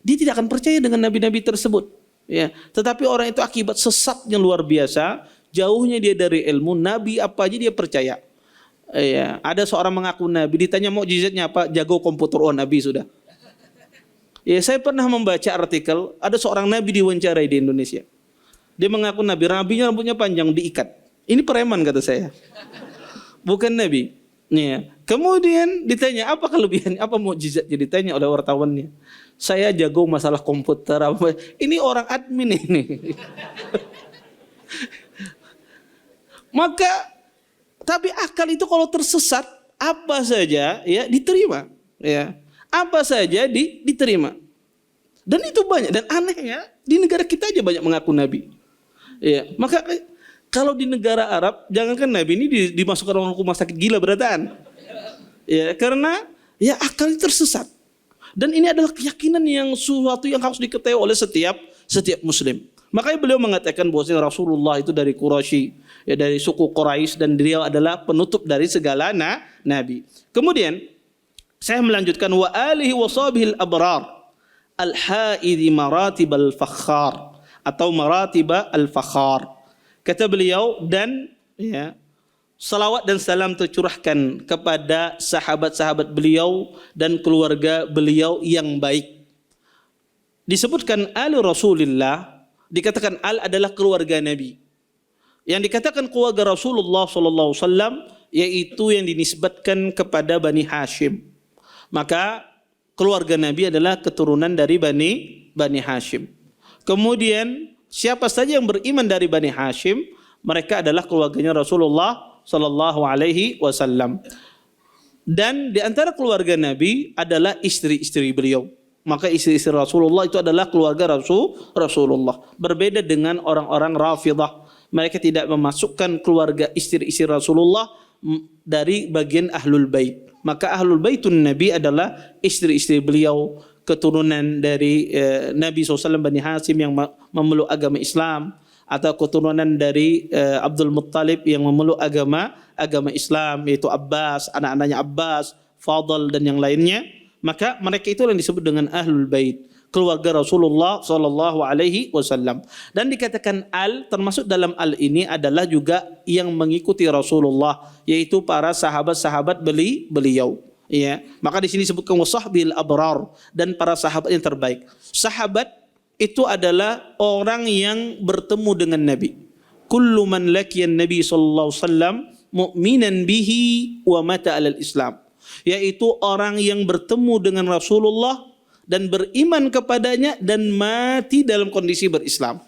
dia tidak akan percaya dengan nabi-nabi tersebut, ya. Tetapi orang itu akibat sesatnya luar biasa, jauhnya dia dari ilmu, nabi apa aja dia percaya. Ya, ada seorang mengaku nabi, ditanya mukjizatnya apa, jago komputer, oh nabi sudah. Ya, saya pernah membaca artikel, ada seorang nabi diwawancarai di Indonesia. Dia mengaku nabi, nabinya rambutnya panjang diikat. Ini preman kata saya, bukan nabi. Ya. Kemudian ditanya apa kelebihan, apa mukjizatnya, ditanya oleh wartawannya. Saya jago masalah komputer. Ini orang admin ini. Maka tapi akal itu kalau tersesat, apa saja ya diterima, ya. Apa saja diterima. Dan itu banyak, dan anehnya di negara kita aja banyak mengaku nabi. Ya, maka kalau di negara Arab, jangankan nabi ini dimasukkan orang rumah sakit gila berataan. Ya, karena ya akal itu tersesat. Dan ini adalah keyakinan yang suatu yang harus diketahui oleh setiap muslim. Makanya beliau mengatakan bahwa Rasulullah itu dari Quraisy, ya dari suku Quraisy, dan beliau adalah penutup dari segala nabi. Kemudian saya melanjutkan wa alihi wa sahbihi al-abrar al-haidi maratib al-fakhar atau maratib al-fakhar. Kata beliau, dan ya salawat dan salam tercurahkan kepada sahabat-sahabat beliau dan keluarga beliau yang baik. Disebutkan ali Rasulillah, dikatakan al adalah keluarga Nabi. Yang dikatakan keluarga Rasulullah sallallahu alaihi wasallam yaitu yang dinisbatkan kepada Bani Hashim. Maka keluarga Nabi adalah keturunan dari Bani Hashim. Kemudian siapa saja yang beriman dari Bani Hashim, mereka adalah keluarganya Rasulullah sallallahu alaihi wasallam. Dan di antara keluarga Nabi adalah istri-istri beliau. Maka istri-istri Rasulullah itu adalah keluarga Rasulullah. Berbeda dengan orang-orang Rafidah. Mereka tidak memasukkan keluarga istri-istri Rasulullah dari bagian Ahlul Bait. Maka Ahlul Baitun Nabi adalah istri-istri beliau, keturunan dari Nabi SAW Bani Hashim yang memeluk agama Islam, atau keturunan dari Abdul Muttalib yang memeluk agama Islam, yaitu Abbas, anak-anaknya Abbas, Fadl dan yang lainnya. Maka mereka itu yang disebut dengan Ahlul Bait, keluarga Rasulullah sallallahu alaihi wasallam. Dan dikatakan al, termasuk dalam al ini adalah juga yang mengikuti Rasulullah, yaitu para sahabat-sahabat beliau. Ya, maka di sini disebutkan wasahbil abrar, dan para sahabat yang terbaik. Sahabat itu adalah orang yang bertemu dengan Nabi. Kullu man laqiyan Nabi sallallahu alaihi wasallam mu'minan bihi wa mata 'alal Islam, yaitu orang yang bertemu dengan Rasulullah dan beriman kepadanya dan mati dalam kondisi berislam.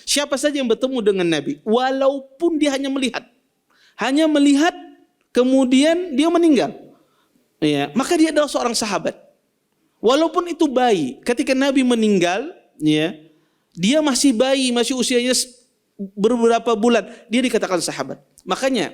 Siapa saja yang bertemu dengan Nabi, walaupun dia hanya melihat, kemudian dia meninggal, ya, maka dia adalah seorang sahabat. Walaupun itu bayi, ketika Nabi meninggal, ya, dia masih bayi, masih usianya beberapa bulan, dia dikatakan sahabat. Makanya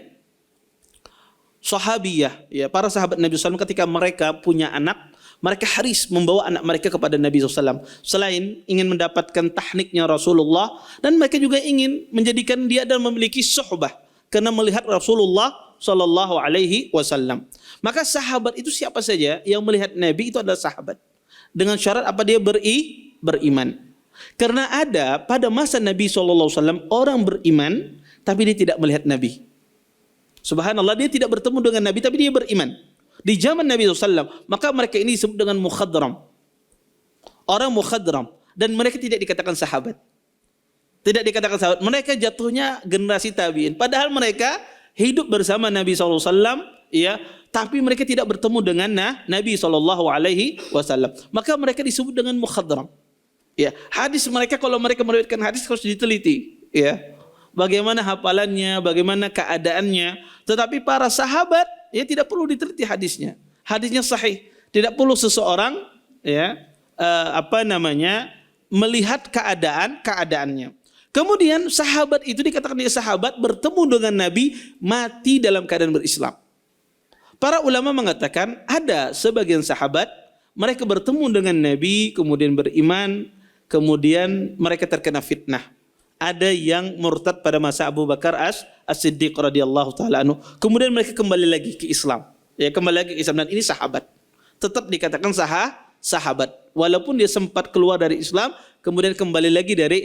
sahabiyah, ya, para sahabat Nabi SAW ketika mereka punya anak, mereka haris membawa anak mereka kepada Nabi SAW. Selain ingin mendapatkan tahniknya Rasulullah, dan mereka juga ingin menjadikan dia dan memiliki suhbah karena melihat Rasulullah Sallallahu Alaihi Wasallam. Maka sahabat itu siapa saja yang melihat Nabi itu adalah sahabat. Dengan syarat apa? Dia beriman. Karena ada pada masa Nabi SAW orang beriman tapi dia tidak melihat Nabi. Subhanallah, dia tidak bertemu dengan Nabi tapi dia beriman. Di zaman Nabi SAW, maka mereka ini disebut dengan mukhadram. Orang mukhadram. Dan mereka tidak dikatakan sahabat. Tidak dikatakan sahabat. Mereka jatuhnya generasi tabi'in. Padahal mereka hidup bersama Nabi SAW, ya, tapi mereka tidak bertemu dengan Nabi SAW. Maka mereka disebut dengan mukhadram. Ya, hadis mereka, kalau mereka meriwayatkan hadis harus diteliti, ya. Bagaimana hafalannya, bagaimana keadaannya. Tetapi para sahabat, ya, tidak perlu diteliti hadisnya. Hadisnya sahih. Tidak perlu seseorang, ya, melihat keadaannya. Kemudian sahabat itu dikatakan dia sahabat bertemu dengan Nabi mati dalam keadaan berislam. Para ulama mengatakan ada sebagian sahabat mereka bertemu dengan Nabi kemudian beriman, kemudian mereka terkena fitnah. Ada yang murtad pada masa Abu Bakar As-Siddiq radhiyallahu taala anhu. Kemudian mereka kembali lagi ke Islam. Ya, kembali lagi ke Islam, dan ini sahabat. Tetap dikatakan sahabat. Walaupun dia sempat keluar dari Islam, kemudian kembali lagi dari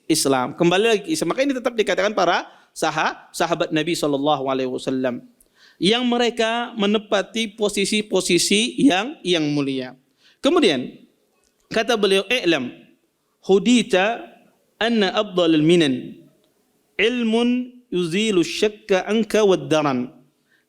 Islam. Kembali lagi ke Islam. Maka ini tetap dikatakan para sahabat Nabi SAW. Yang mereka menepati posisi-posisi yang mulia. Kemudian kata beliau, "I'lam hudita anna afdalul minan ilmun yuzilu syakka anka wad-daran."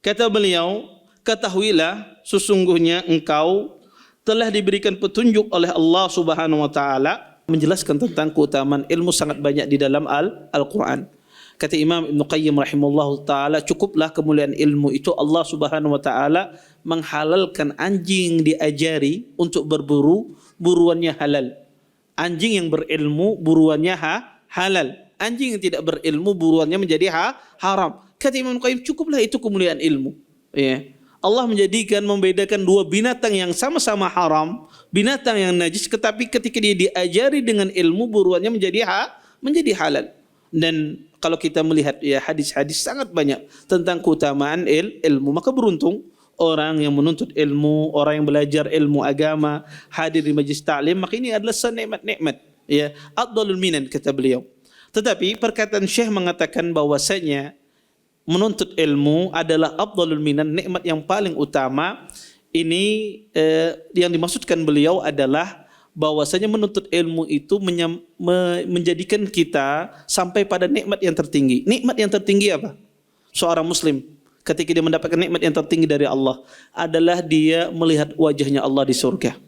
Kata beliau, ketahuilah sesungguhnya engkau telah diberikan petunjuk oleh Allah Subhanahu wa taala. Menjelaskan tentang keutamaan ilmu sangat banyak di dalam Al-Quran. Kata Imam Ibn Qayyim rahimahullah ta'ala, cukuplah kemuliaan ilmu itu Allah Subhanahu wa ta'ala menghalalkan anjing diajari untuk berburu, buruannya halal. Anjing yang berilmu, buruannya halal. Anjing yang tidak berilmu, buruannya menjadi haram. Kata Imam Ibn Qayyim, cukuplah itu kemuliaan ilmu. Ya. Allah membedakan dua binatang yang sama-sama haram, binatang yang najis, tetapi ketika dia diajari dengan ilmu, buruannya menjadi halal. Dan kalau kita melihat, ya, hadis-hadis sangat banyak tentang keutamaan ilmu, maka beruntung orang yang menuntut ilmu, orang yang belajar ilmu agama, hadir di majlis ta'lim, maka ini adalah senikmat-nikmat, ya, afdalul minan, kata beliau. Tetapi perkataan Syekh mengatakan bahwasanya menuntut ilmu adalah afdalul minan, nikmat yang paling utama. Ini yang dimaksudkan beliau adalah bahwasanya menuntut ilmu itu menjadikan kita sampai pada nikmat yang tertinggi. Nikmat yang tertinggi apa? Seorang muslim ketika dia mendapatkan nikmat yang tertinggi dari Allah adalah dia melihat wajahnya Allah di surga.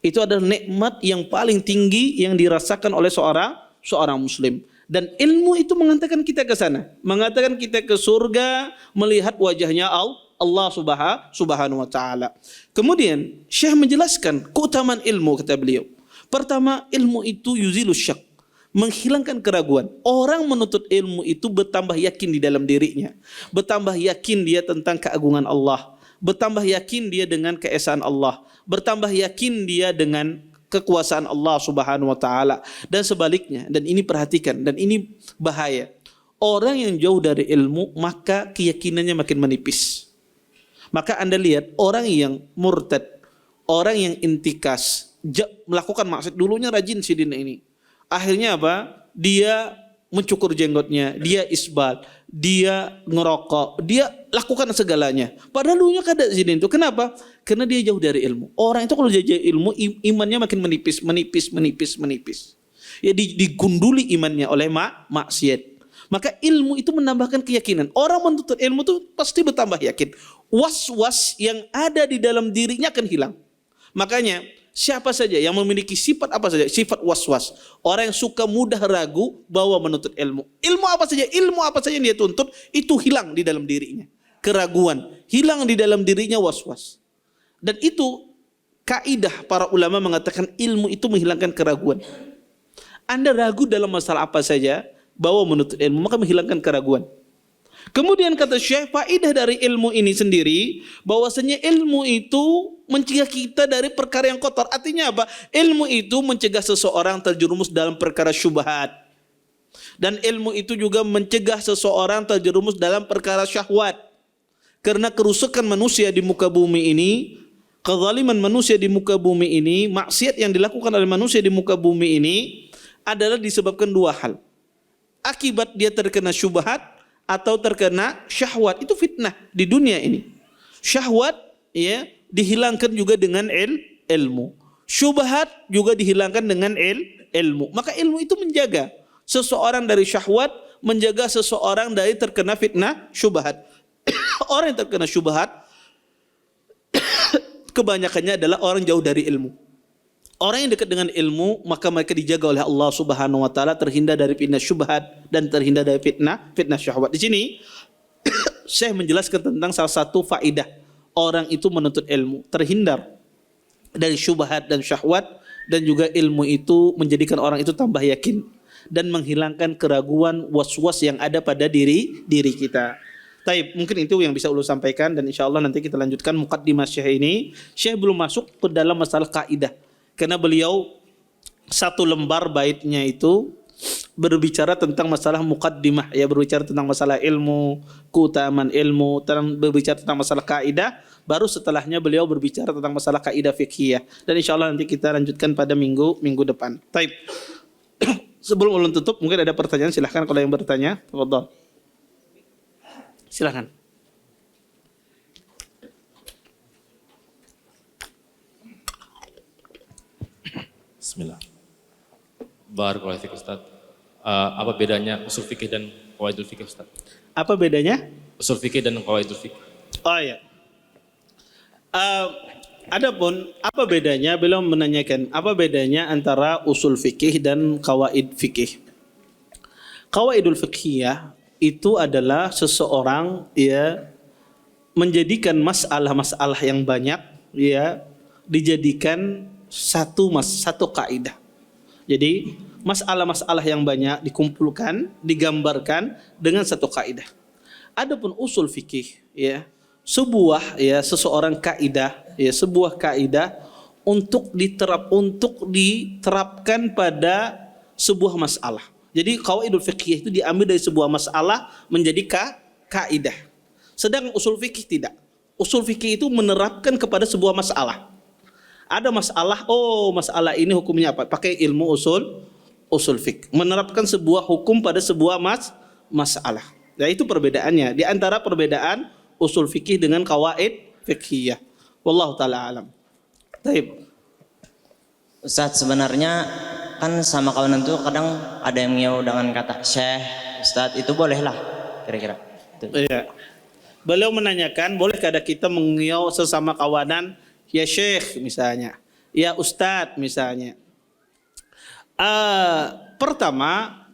Itu adalah nikmat yang paling tinggi yang dirasakan oleh seorang muslim. Dan ilmu itu mengatakan kita ke sana, mengatakan kita ke surga, melihat wajahnya Allah Subhanahu wa taala. Kemudian Syekh menjelaskan keutamaan ilmu, kata beliau. Pertama, ilmu itu yuzilu syak, menghilangkan keraguan. Orang menuntut ilmu itu bertambah yakin di dalam dirinya, bertambah yakin dia tentang keagungan Allah, bertambah yakin dia dengan keesaan Allah, bertambah yakin dia dengan kekuasaan Allah Subhanahu wa taala, dan sebaliknya. Dan ini perhatikan, dan ini bahaya. Orang yang jauh dari ilmu maka keyakinannya makin menipis. Maka Anda lihat orang yang murtad, orang yang intikas, melakukan maksiat, dulunya rajin sidin ini. Akhirnya apa? Dia mencukur jenggotnya, dia isbal, dia ngerokok, dia lakukan segalanya. Padahal dulunya kada sidin itu. Kenapa? Karena dia jauh dari ilmu. Orang itu kalau jauh ilmu, imannya makin menipis. Ya, digunduli imannya oleh maksiat. Maka ilmu itu menambahkan keyakinan. Orang menuntut ilmu itu pasti bertambah yakin. Was-was yang ada di dalam dirinya akan hilang. Makanya siapa saja yang memiliki sifat apa saja, sifat was-was, orang yang suka mudah ragu bahwa menuntut ilmu. Ilmu apa saja yang dia tuntut itu hilang di dalam dirinya. Keraguan, hilang di dalam dirinya was-was. Dan itu kaidah para ulama mengatakan ilmu itu menghilangkan keraguan. Anda ragu dalam masalah apa saja, bahwa menuntut ilmu maka menghilangkan keraguan. Kemudian kata Syekh, faedah dari ilmu ini sendiri bahwasanya ilmu itu mencegah kita dari perkara yang kotor. Artinya apa? Ilmu itu mencegah seseorang terjerumus dalam perkara syubhat. Dan ilmu itu juga mencegah seseorang terjerumus dalam perkara syahwat. Karena kerusakan manusia di muka bumi ini, kezaliman manusia di muka bumi ini, maksiat yang dilakukan oleh manusia di muka bumi ini adalah disebabkan dua hal. Akibat dia terkena syubhat atau terkena syahwat. Itu fitnah di dunia ini. Syahwat ya dihilangkan juga dengan ilmu. Syubhat juga dihilangkan dengan ilmu. Maka ilmu itu menjaga seseorang dari syahwat, menjaga seseorang dari terkena fitnah syubhat. Orang yang terkena syubhat kebanyakannya adalah orang jauh dari ilmu. Orang yang dekat dengan ilmu maka mereka dijaga oleh Allah Subhanahu wa taala, terhindar dari fitnah syubhat dan terhindar dari fitnah syahwat. Di sini saya menjelaskan tentang salah satu faedah orang itu menuntut ilmu, terhindar dari syubhat dan syahwat, dan juga ilmu itu menjadikan orang itu tambah yakin dan menghilangkan keraguan was-was yang ada pada diri kita. Taib, mungkin itu yang bisa ulun sampaikan, dan insyaallah nanti kita lanjutkan muqaddimah Syekh ini. Syekh belum masuk ke dalam masalah kaidah. Karena beliau satu lembar baitnya itu berbicara tentang masalah muqaddimah, ya, berbicara tentang masalah ilmu, keutamaan ilmu, berbicara tentang masalah kaidah. Baru setelahnya beliau berbicara tentang masalah kaidah fiqhiyah. Dan insyaallah nanti kita lanjutkan pada minggu depan. Taib. Sebelum ulun tutup, mungkin ada pertanyaan, silahkan kalau yang bertanya. Tafadhol. Silahkan. Bismillah. Barakallahu fiik Ustaz. Apa bedanya usul fikih dan qawaidul fikih Ustaz? Apa bedanya? Usul fikih dan qawaidul fikih. Oh ya. Adapun apa bedanya, beliau menanyakan apa bedanya antara usul fikih dan qawaid fikih. Qawaidul fiqhiyah itu adalah seseorang ya menjadikan masalah-masalah yang banyak ya dijadikan satu kaidah. Jadi masalah-masalah yang banyak dikumpulkan, digambarkan dengan satu kaidah. Adapun usul fikih ya seseorang kaidah ya sebuah kaidah untuk diterapkan pada sebuah masalah. Jadi qawaidul fiqhiyah itu diambil dari sebuah masalah menjadi kaidah. Sedangkan usul fikih tidak. Usul fikih itu menerapkan kepada sebuah masalah. Ada masalah, masalah ini hukumnya apa? Pakai ilmu usul fikih. Menerapkan sebuah hukum pada sebuah masalah. Ya, itu perbedaannya. Di antara perbedaan usul fikih dengan qawaid fiqhiyah. Wallahu taala alam. Baik. Ustaz, sebenarnya kan sama kawan itu kadang ada yang ngiau dengan kata Syekh, Ustaz, itu boleh lah kira-kira. Iya. Beliau menanyakan, bolehkah ada kita mengiau sesama kawanan, ya Syekh misalnya, ya Ustadz misalnya. Pertama,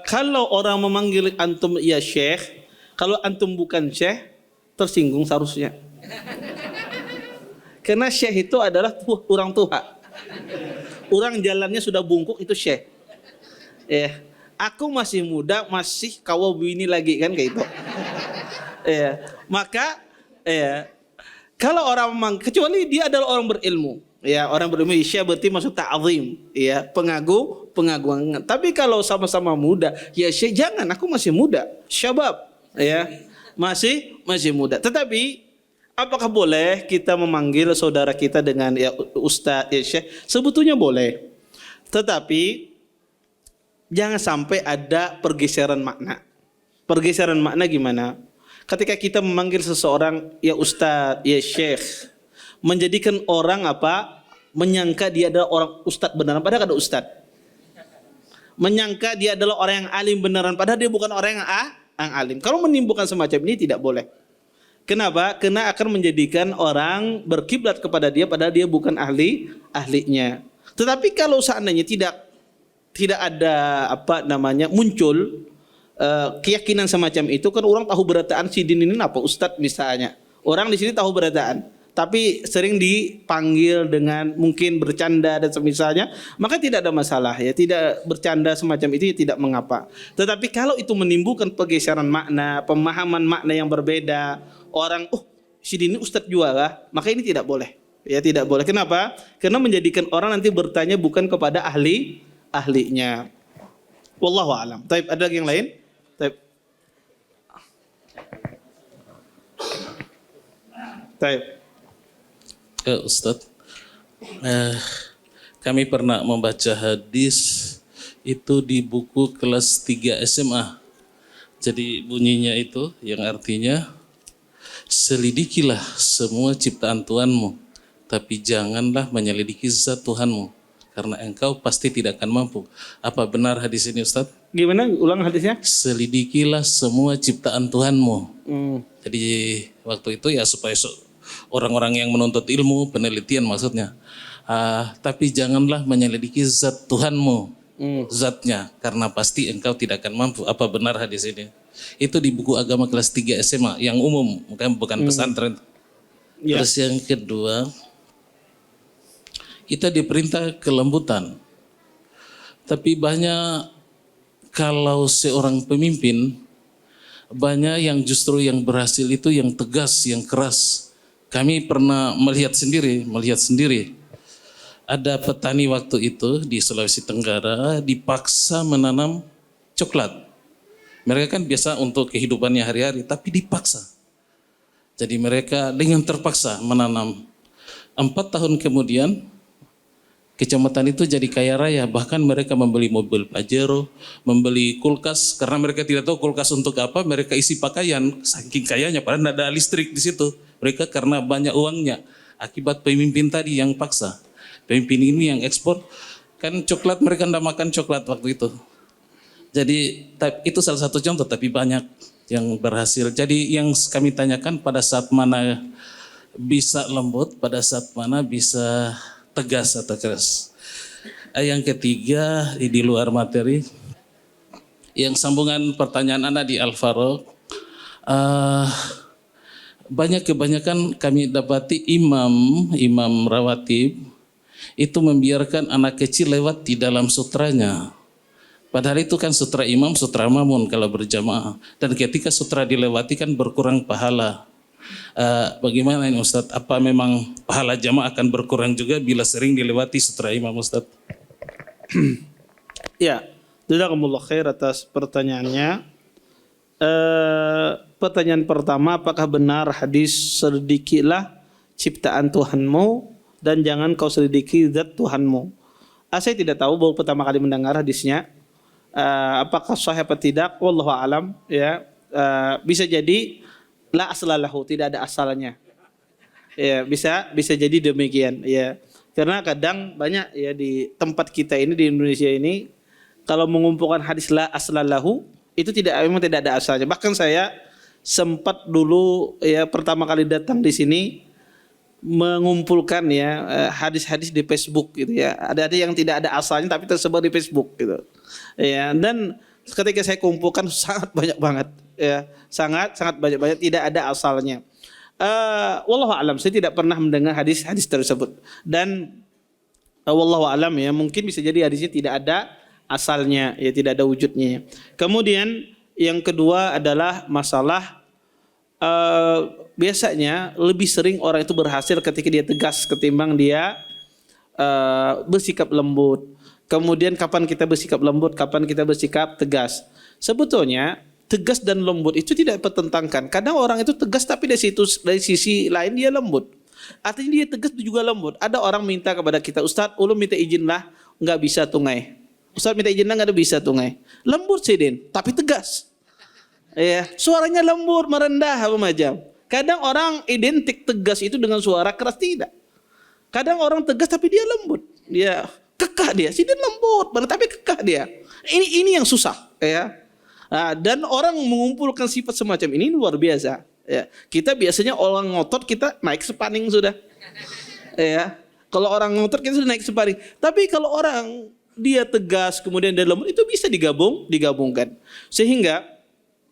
kalau orang memanggil antum ya Syekh, kalau antum bukan Syekh, tersinggung seharusnya. Karena Syekh itu adalah orang tua. Orang jalannya sudah bungkuk itu Syekh. Aku masih muda, masih kawa bini lagi kan kayak itu. Maka kalau orang memang, kecuali dia adalah orang berilmu, ya orang berilmu, Syekh berarti maksud ta'zim, ya pengagungan. Tapi kalau sama-sama muda, ya Syekh jangan, aku masih muda, syabab, ya masih muda. Tetapi apakah boleh kita memanggil saudara kita dengan ya Ustadz, ya Syekh? Sebetulnya boleh. Tetapi jangan sampai ada pergeseran makna. Pergeseran makna gimana? Ketika kita memanggil seseorang ya Ustadz, ya Syekh, menjadikan orang menyangka dia adalah orang Ustadz beneran, padahal ada Ustadz. menyangka dia adalah orang yang alim beneran, padahal dia bukan orang yang alim. Kalau menimbulkan semacam ini tidak boleh. Kenapa? Karena akan menjadikan orang berkiblat kepada dia padahal dia bukan ahlinya. Tetapi kalau seandainya tidak ada muncul keyakinan semacam itu, kan orang tahu berataan si Din ini apa Ustadz misalnya. Orang di sini tahu berataan, tapi sering dipanggil dengan mungkin bercanda dan semisalnya, maka tidak ada masalah ya, tidak bercanda semacam itu ya, tidak mengapa. Tetapi kalau itu menimbulkan pergeseran makna, pemahaman makna yang berbeda, orang si Din ini Ustadz juga lah, maka ini tidak boleh. Ya tidak boleh. Kenapa? Karena menjadikan orang nanti bertanya bukan kepada ahlinya. Wallahu a'lam. Taib, ada lagi yang lain? Taib. Taib. Ustadz, kami pernah membaca hadis itu di buku kelas 3 SMA. Jadi bunyinya itu yang artinya, selidikilah semua ciptaan Tuhanmu, tapi janganlah menyelidiki zat Tuhanmu, karena engkau pasti tidak akan mampu. Apa benar hadis ini Ustadz? Gimana? Ulang hadisnya? Selidikilah semua ciptaan Tuhanmu. Jadi waktu itu ya supaya orang-orang yang menuntut ilmu, penelitian maksudnya. Tapi janganlah menyelidiki zat Tuhanmu, zatnya, karena pasti engkau tidak akan mampu. Apa benar hadis ini? Itu di buku agama kelas 3 SMA yang umum, bukan pesantren. Ya. Terus yang kedua, kita diperintah kelembutan. Tapi banyak kalau seorang pemimpin, banyak yang justru yang berhasil itu yang tegas, yang keras. Kami pernah melihat sendiri. Ada petani waktu itu di Sulawesi Tenggara dipaksa menanam coklat. Mereka kan biasa untuk kehidupannya hari-hari, tapi dipaksa. Jadi mereka dengan terpaksa menanam. 4 tahun kemudian, kecamatan itu jadi kaya raya. Bahkan mereka membeli mobil Pajero, membeli kulkas. Karena mereka tidak tahu kulkas untuk apa, mereka isi pakaian. Saking kayanya, padahal tidak ada listrik di situ. Mereka karena banyak uangnya. Akibat pemimpin tadi yang paksa. Pemimpin ini yang ekspor. Kan coklat, mereka tidak makan coklat waktu itu. Jadi itu salah satu contoh, tapi banyak yang berhasil. Jadi yang kami tanyakan, pada saat mana bisa lembut, pada saat mana bisa tegas atau keras. Yang ketiga, di luar materi, yang sambungan pertanyaan Anda di Al-Faruq, kebanyakan kami dapati imam rawatib itu membiarkan anak kecil lewat di dalam sutranya. Padahal itu kan sutra imam, sutra mamun kalau berjamaah. Dan ketika sutra dilewati kan berkurang pahala. Bagaimana ini Ustadz? Apa memang pahala jamaah akan berkurang juga bila sering dilewati sutra imam Ustadz? Ya, jazakumullah khair atas pertanyaannya. Pertanyaan pertama, apakah benar hadis selidikilah ciptaan Tuhanmu dan jangan kau selidiki zat Tuhanmu? Saya tidak tahu, baru pertama kali mendengar hadisnya. Apakah sahih atau tidak? Wallahu alam. Ya, bisa jadi la aslalahu, tidak ada asalnya. Ya, bisa jadi demikian. Ya, karena kadang banyak ya di tempat kita ini di Indonesia ini, kalau mengumpulkan hadis la aslalahu itu memang tidak ada asalnya. Bahkan saya sempat dulu ya pertama kali datang di sini mengumpulkan ya hadis-hadis di Facebook gitu ya. Ada yang tidak ada asalnya tapi tersebar di Facebook gitu. Ya, dan ketika saya kumpulkan sangat banyak banget ya, sangat banyak tidak ada asalnya. Wallahu alam, saya tidak pernah mendengar hadis-hadis tersebut. Dan wallahu alam ya, mungkin bisa jadi hadisnya tidak ada asalnya ya, tidak ada wujudnya. Kemudian yang kedua adalah masalah biasanya lebih sering orang itu berhasil ketika dia tegas ketimbang dia bersikap lembut. Kemudian kapan kita bersikap lembut, kapan kita bersikap tegas. Sebetulnya tegas dan lembut itu tidak bertentangkan. Kadang orang itu tegas tapi dari sisi lain dia lembut. Artinya dia tegas juga lembut. Ada orang minta kepada kita, Ustadz, ulun minta izinlah, nggak bisa tungai. Ustadz minta izinlah, nggak bisa tungai. Lembut sih Din, tapi tegas. Ya, suaranya lembut, merendah apa macam. Kadang orang identik tegas itu dengan suara keras, tidak. Kadang orang tegas tapi dia lembut. Dia kekeh dia, si dia lembut, tapi kekeh dia. Ini yang susah, ya. Dan orang mengumpulkan sifat semacam ini luar biasa. Ya, kita biasanya orang ngotot kita naik sepaning sudah. Ya, kalau orang ngotot kita sudah naik sepaning. Tapi kalau orang dia tegas kemudian dia lembut itu bisa digabungkan. Sehingga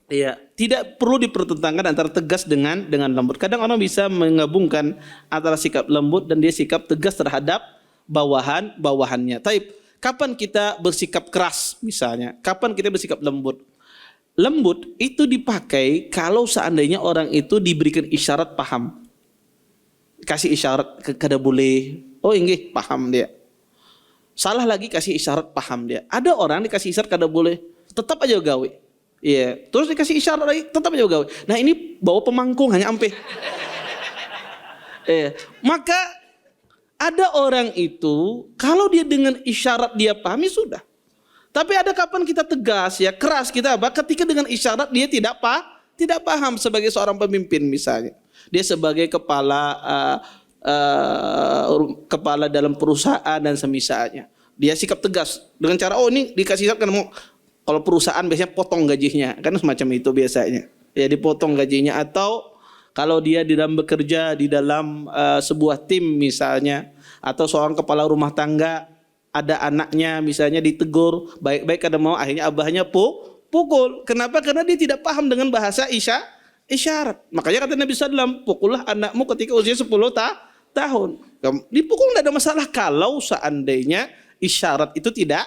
ya tidak perlu dipertentangkan antara tegas dengan lembut. Kadang orang bisa menggabungkan antara sikap lembut dan dia sikap tegas terhadap bawahannya. Tapi kapan kita bersikap keras misalnya? Kapan kita bersikap lembut? Lembut itu dipakai kalau seandainya orang itu diberikan isyarat paham. Kasih isyarat kada boleh. Oh inggih, paham dia. Salah lagi kasih isyarat paham dia. Ada orang dikasih isyarat kada boleh, tetap aja gawe. Iya, terus dikasih isyarat lagi, tetap aja gawe. Nah, ini bawa pemangkung hanya ampe. Maka ada orang itu kalau dia dengan isyarat dia pahami sudah. Tapi ada kapan kita tegas ya, keras kita apa? Ketika dengan isyarat dia tidak paham sebagai seorang pemimpin misalnya. Dia sebagai kepala dalam perusahaan dan semisalnya. Dia sikap tegas dengan cara ini dikasih isyarat kan mau kalau perusahaan biasanya potong gajinya, kan semacam itu biasanya. Ya dipotong gajinya atau kalau dia di dalam bekerja di dalam sebuah tim misalnya atau seorang kepala rumah tangga ada anaknya misalnya ditegur baik-baik kada mau akhirnya abahnya pukul. Kenapa? Karena dia tidak paham dengan bahasa isyarat. Makanya kata Nabi SAW, pukullah anakmu ketika usia 10 tahun. Dipukul tidak ada masalah kalau seandainya isyarat itu tidak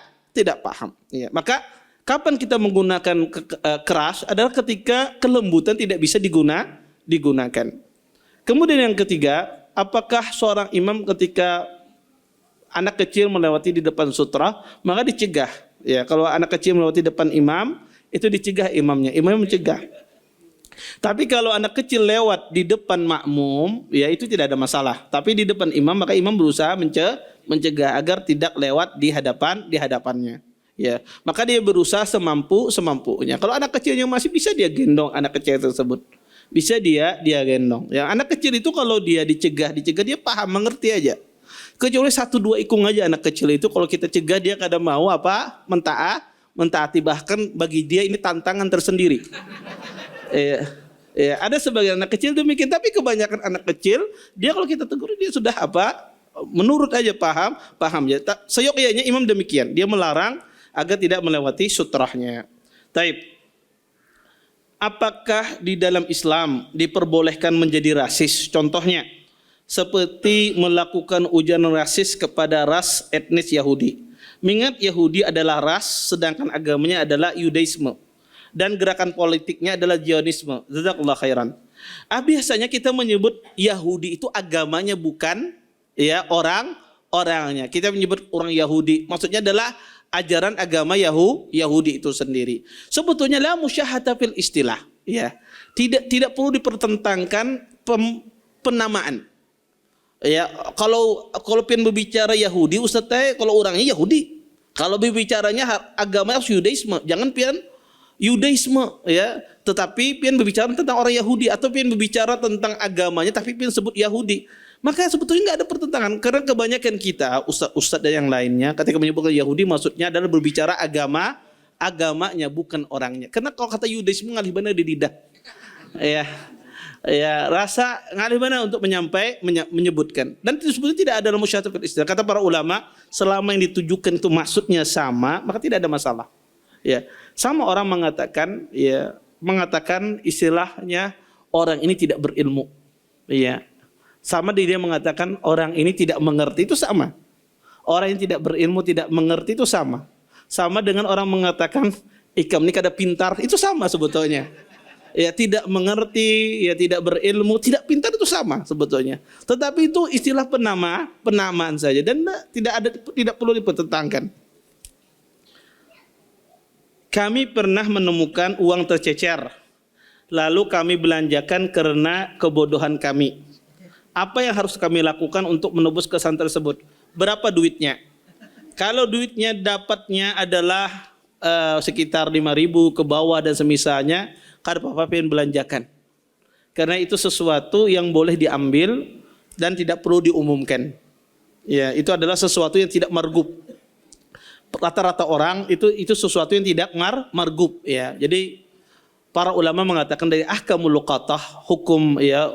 paham. Ya, maka kapan kita menggunakan keras adalah ketika kelembutan tidak bisa digunakan. Kemudian yang ketiga, apakah seorang imam ketika anak kecil melewati di depan sutra, maka dicegah. Ya, kalau anak kecil melewati depan imam, itu dicegah imamnya mencegah. Tapi kalau anak kecil lewat di depan makmum, ya itu tidak ada masalah. Tapi di depan imam, maka imam berusaha mencegah agar tidak lewat di hadapannya. Ya, maka dia berusaha semampunya. Kalau anak kecilnya masih bisa dia gendong anak kecil tersebut. Bisa dia gendong. Yang anak kecil itu kalau dia dicegah dia paham, mengerti aja. Kecuali 1-2 ikung aja anak kecil itu kalau kita cegah dia kada mau mentaati bahkan bagi dia ini tantangan tersendiri. Ada sebagian anak kecil demikian tapi kebanyakan anak kecil dia kalau kita tegur dia sudah menurut aja paham ya. Seyogyanya imam demikian, dia melarang agar tidak melewati sutrahnya. Taib. Apakah di dalam Islam diperbolehkan menjadi rasis? Contohnya seperti melakukan ujian rasis kepada ras etnis Yahudi. Mengingat Yahudi adalah ras, sedangkan agamanya adalah Yudaisme. Dan gerakan politiknya adalah Zionisme. Jazakallah khairan. Biasanya kita menyebut Yahudi itu agamanya bukan ya orangnya. Kita menyebut orang Yahudi. Maksudnya adalah ajaran agama Yahudi itu sendiri. Sebetulnya la musyahata fil istilah. Ya. Tidak perlu dipertentangkan penamaan. Ya, kalau pian berbicara Yahudi, Ustaz kalau orangnya Yahudi. Kalau berbicaranya agama Yudaisme, jangan pian Yudaisme ya, tetapi pian berbicara tentang orang Yahudi atau pian berbicara tentang agamanya tapi pian sebut Yahudi. Maka sebetulnya enggak ada pertentangan karena kebanyakan kita ustaz dan yang lainnya ketika menyebutkan Yahudi maksudnya adalah berbicara agamanya bukan orangnya. Karena kalau kata Yudaisme ngalih benar di lidah. Ya, rasa ngalih mana untuk menyebutkan dan itu sebetulnya tidak ada dalam musyahata fil istilah. Kata para ulama, selama yang ditujukan itu maksudnya sama, maka tidak ada masalah. Ya, sama orang mengatakan istilahnya orang ini tidak berilmu. Ya. Sama dia mengatakan orang ini tidak mengerti itu sama. Orang yang tidak berilmu tidak mengerti itu sama. Sama dengan orang mengatakan ikam ini kada pintar itu sama sebetulnya. Ya tidak mengerti, ya tidak berilmu, tidak pintar itu sama sebetulnya. Tetapi itu istilah penamaan saja dan tidak perlu dipertentangkan. Kami pernah menemukan uang tercecer, lalu kami belanjakan karena kebodohan kami. Apa yang harus kami lakukan untuk menebus kesalahan tersebut? Berapa duitnya? Kalau duitnya dapatnya adalah sekitar 5.000 ke bawah dan semisalnya, kada apa-apa pian belanjakan. Karena itu sesuatu yang boleh diambil dan tidak perlu diumumkan. Ya, itu adalah sesuatu yang tidak margub. rata-rata orang itu sesuatu yang tidak margub ya. Jadi para ulama mengatakan dari ahkamul luqatah, hukum ya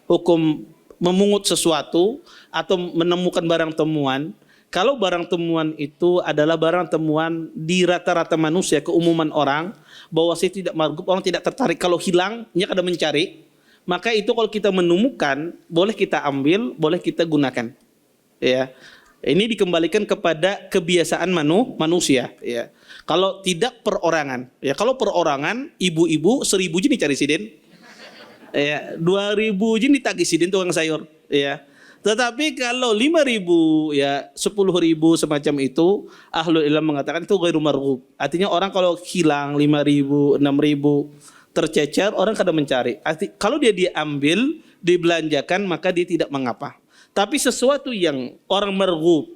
hukum memungut sesuatu atau menemukan barang temuan. Kalau barang temuan itu adalah barang temuan di rata-rata manusia, keumuman orang, bahwa tidak margub, orang tidak tertarik. Kalau hilang, ada mencari, maka itu kalau kita menemukan, boleh kita ambil, boleh kita gunakan. Ya, ini dikembalikan kepada kebiasaan manusia. Ya, kalau tidak perorangan, ya kalau perorangan, ibu-ibu 1.000 jin dicari sidin, ya 2.000 jin ditagih sidin tukang sayur, ya. Tetapi kalau 5.000 ya 10.000 semacam itu, ahlul ilm mengatakan itu ghairu marghub. Artinya orang kalau hilang 5.000, 6.000 tercecer, orang kadang mencari. Kalau dia diambil, dibelanjakan, maka dia tidak mengapa. Tapi sesuatu yang orang marghub,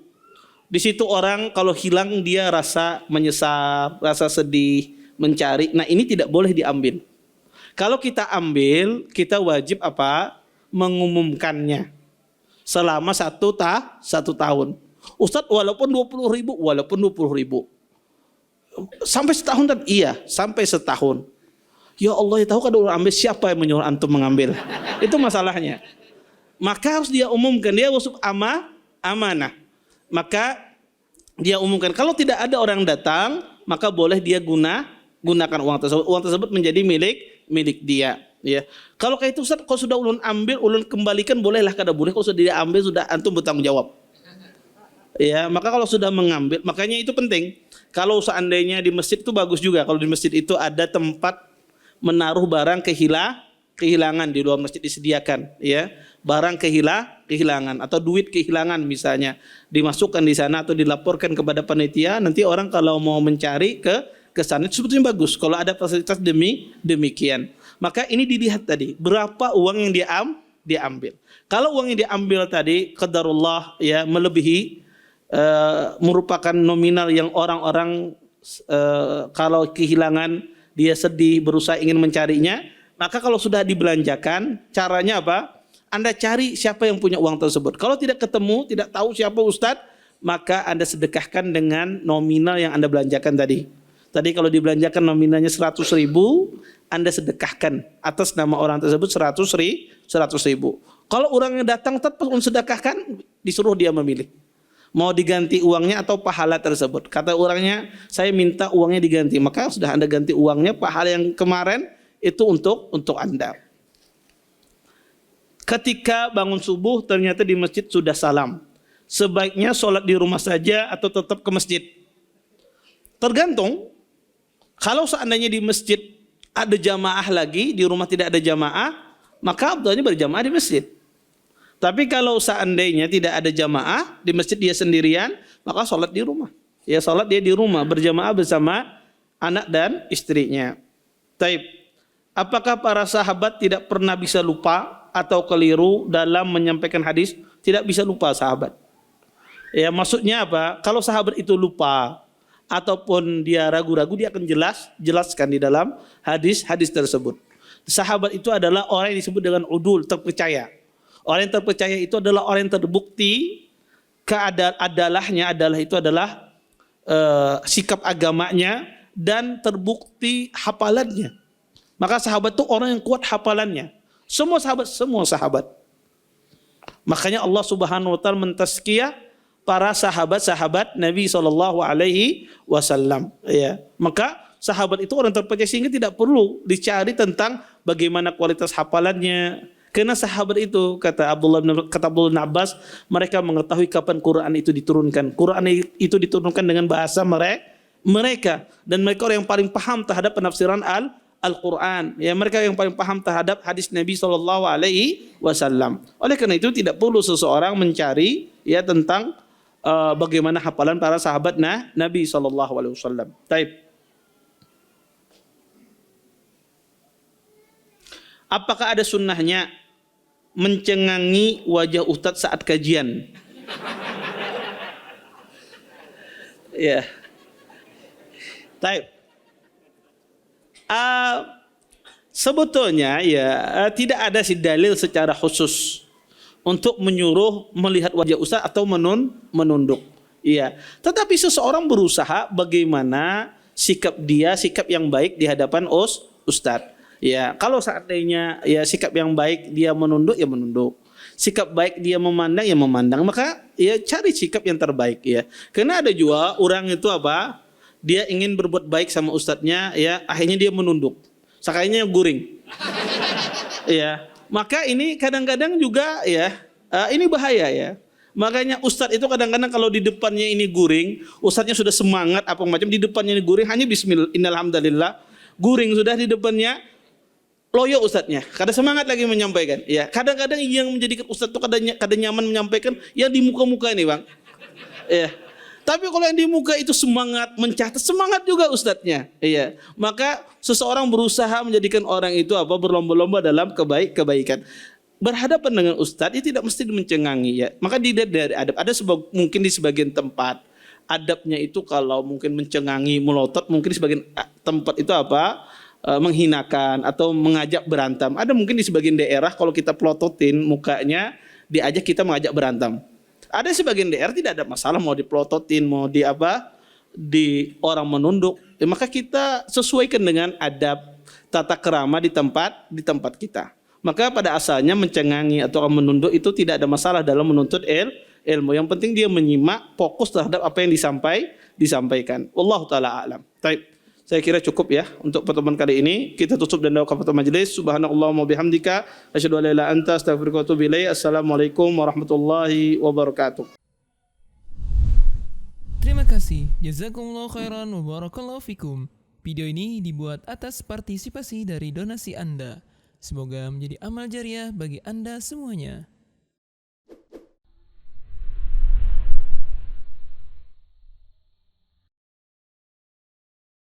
di situ orang kalau hilang dia rasa menyesal, rasa sedih, mencari. Nah, ini tidak boleh diambil. Kalau kita ambil, kita wajib apa? Mengumumkannya. Selama satu tahun. Ustadz walaupun 20.000, walaupun 20.000. Sampai setahun kan? Iya, sampai setahun. Ya Allah, ya tahu kalau ambil, siapa yang menyuruh antum mengambil? Itu masalahnya. Maka harus dia umumkan, dia harus amanah. Maka dia umumkan. Kalau tidak ada orang datang, maka boleh dia gunakan uang tersebut. Uang tersebut menjadi milik dia. Ya, kalau kayak itu Ustaz, kalau sudah ulun ambil, ulun kembalikan, bolehlah kada boleh. Kalau sudah diambil, sudah antum bertanggung jawab. Ya, maka kalau sudah mengambil, makanya itu penting. Kalau seandainya di masjid itu bagus juga. Kalau di masjid itu ada tempat menaruh barang kehilangan di luar masjid disediakan. Ya, barang kehilangan atau duit kehilangan misalnya dimasukkan di sana atau dilaporkan kepada panitia. Nanti orang kalau mau mencari ke sana itu sebetulnya bagus. Kalau ada fasilitas demikian. Maka ini dilihat tadi, berapa uang yang diambil. Kalau uang yang diambil tadi, qadarullah ya melebihi, merupakan nominal yang orang-orang kalau kehilangan, dia sedih, berusaha ingin mencarinya, maka kalau sudah dibelanjakan, caranya apa? Anda cari siapa yang punya uang tersebut. Kalau tidak ketemu, tidak tahu siapa Ustadz, maka Anda sedekahkan dengan nominal yang Anda belanjakan tadi. Tadi kalau dibelanjakan nominalnya 100.000, Anda sedekahkan atas nama orang tersebut 100.000. Kalau orang yang datang tetap sedekahkan, disuruh dia memilih. Mau diganti uangnya atau pahala tersebut. Kata orangnya, saya minta uangnya diganti. Maka sudah Anda ganti uangnya, pahala yang kemarin itu untuk Anda. Ketika bangun subuh ternyata di masjid sudah salam. Sebaiknya sholat di rumah saja atau tetap ke masjid? Tergantung. Kalau seandainya di masjid ada jamaah lagi, di rumah tidak ada jamaah, maka abdulnya berjamaah di masjid. Tapi kalau seandainya tidak ada jamaah, di masjid dia sendirian, maka sholat di rumah. Ya sholat dia di rumah, berjamaah bersama anak dan istrinya. Taib. Apakah para sahabat tidak pernah bisa lupa atau keliru dalam menyampaikan hadis? Tidak bisa lupa sahabat. Ya maksudnya apa? Kalau sahabat itu lupa, ataupun dia ragu-ragu, dia akan jelaskan di dalam hadis tersebut. Sahabat itu adalah orang yang disebut dengan udul, terpercaya. Orang yang terpercaya itu adalah orang yang terbukti itu adalah sikap agamanya dan terbukti hafalannya. Maka sahabat itu orang yang kuat hafalannya. Semua sahabat. Makanya Allah Subhanahu wa taala mentazkiyah para sahabat Nabi SAW. Ya, maka sahabat itu orang terpercaya sehingga tidak perlu dicari tentang bagaimana kualitas hafalannya. Karena sahabat itu kata Abdullah bin Abbas, mereka mengetahui kapan Quran itu diturunkan. Quran itu diturunkan dengan bahasa mereka dan mereka orang yang paling paham terhadap penafsiran Al-Quran. Ya, mereka yang paling paham terhadap hadis Nabi SAW. Oleh karena itu tidak perlu seseorang mencari ya tentang bagaimana hafalan para sahabat Nabi SAW. Taib. Apakah ada sunnahnya mencengangi wajah ustadz saat kajian? Ya. Taib. Sebetulnya ya tidak ada dalil secara khusus untuk menyuruh melihat wajah ustaz atau menunduk. Iya. Tetapi seseorang berusaha bagaimana sikap yang baik di hadapan ustadz. Ya, kalau seandainya ya sikap yang baik dia menunduk ya menunduk. Sikap baik dia memandang ya memandang. Maka ya cari sikap yang terbaik ya. Karena ada juga orang itu apa? Dia ingin berbuat baik sama ustadznya ya, akhirnya dia menunduk. Sakainya guring. Ya. Maka ini kadang-kadang juga ya ini bahaya ya. Makanya ustadz itu kadang-kadang kalau di depannya ini guring, ustadznya sudah semangat apa macam, di depannya ini guring, hanya bismillah, innalhamdulillah, guring sudah di depannya, loyo ustadznya, kada semangat lagi menyampaikan. Ya, kadang-kadang yang menjadikan ustadz itu kada nyaman menyampaikan yang di muka-muka ini, Bang. Ya. Tapi kalau yang di muka itu semangat mencatat, semangat juga ustadznya. Iya. Maka seseorang berusaha menjadikan orang itu apa berlomba-lomba dalam kebaikan. Berhadapan dengan ustadz itu tidak mesti mencengangi ya. Maka dilihat dari adab. Ada mungkin di sebagian tempat adabnya itu kalau mungkin mencengangi, melotot, mungkin di sebagian tempat itu apa menghinakan atau mengajak berantem. Ada mungkin di sebagian daerah kalau kita pelototin mukanya diajak kita mengajak berantem. Ada sebagian daerah tidak ada masalah mau dipelototin, mau di apa di orang menunduk. Ya, maka kita sesuaikan dengan adab tata kerama di tempat kita. Maka pada asalnya mencengangi atau menunduk itu tidak ada masalah dalam menuntut ilmu. Yang penting dia menyimak, fokus terhadap apa yang disampaikan. Wallahu taala a'lam. Baik. Saya kira cukup ya untuk pertemuan kali ini. Kita tutup dan doa kafatul majelis. Subhanakallahumma bihamdika asyhadu an la ilaha illa anta astaghfiruka wa atubu ilaik. Assalamualaikum warahmatullahi wabarakatuh. Terima kasih. Jazakumullah khairan wa barakallahu fikum. Video ini dibuat atas partisipasi dari donasi Anda. Semoga menjadi amal jariah bagi Anda semuanya.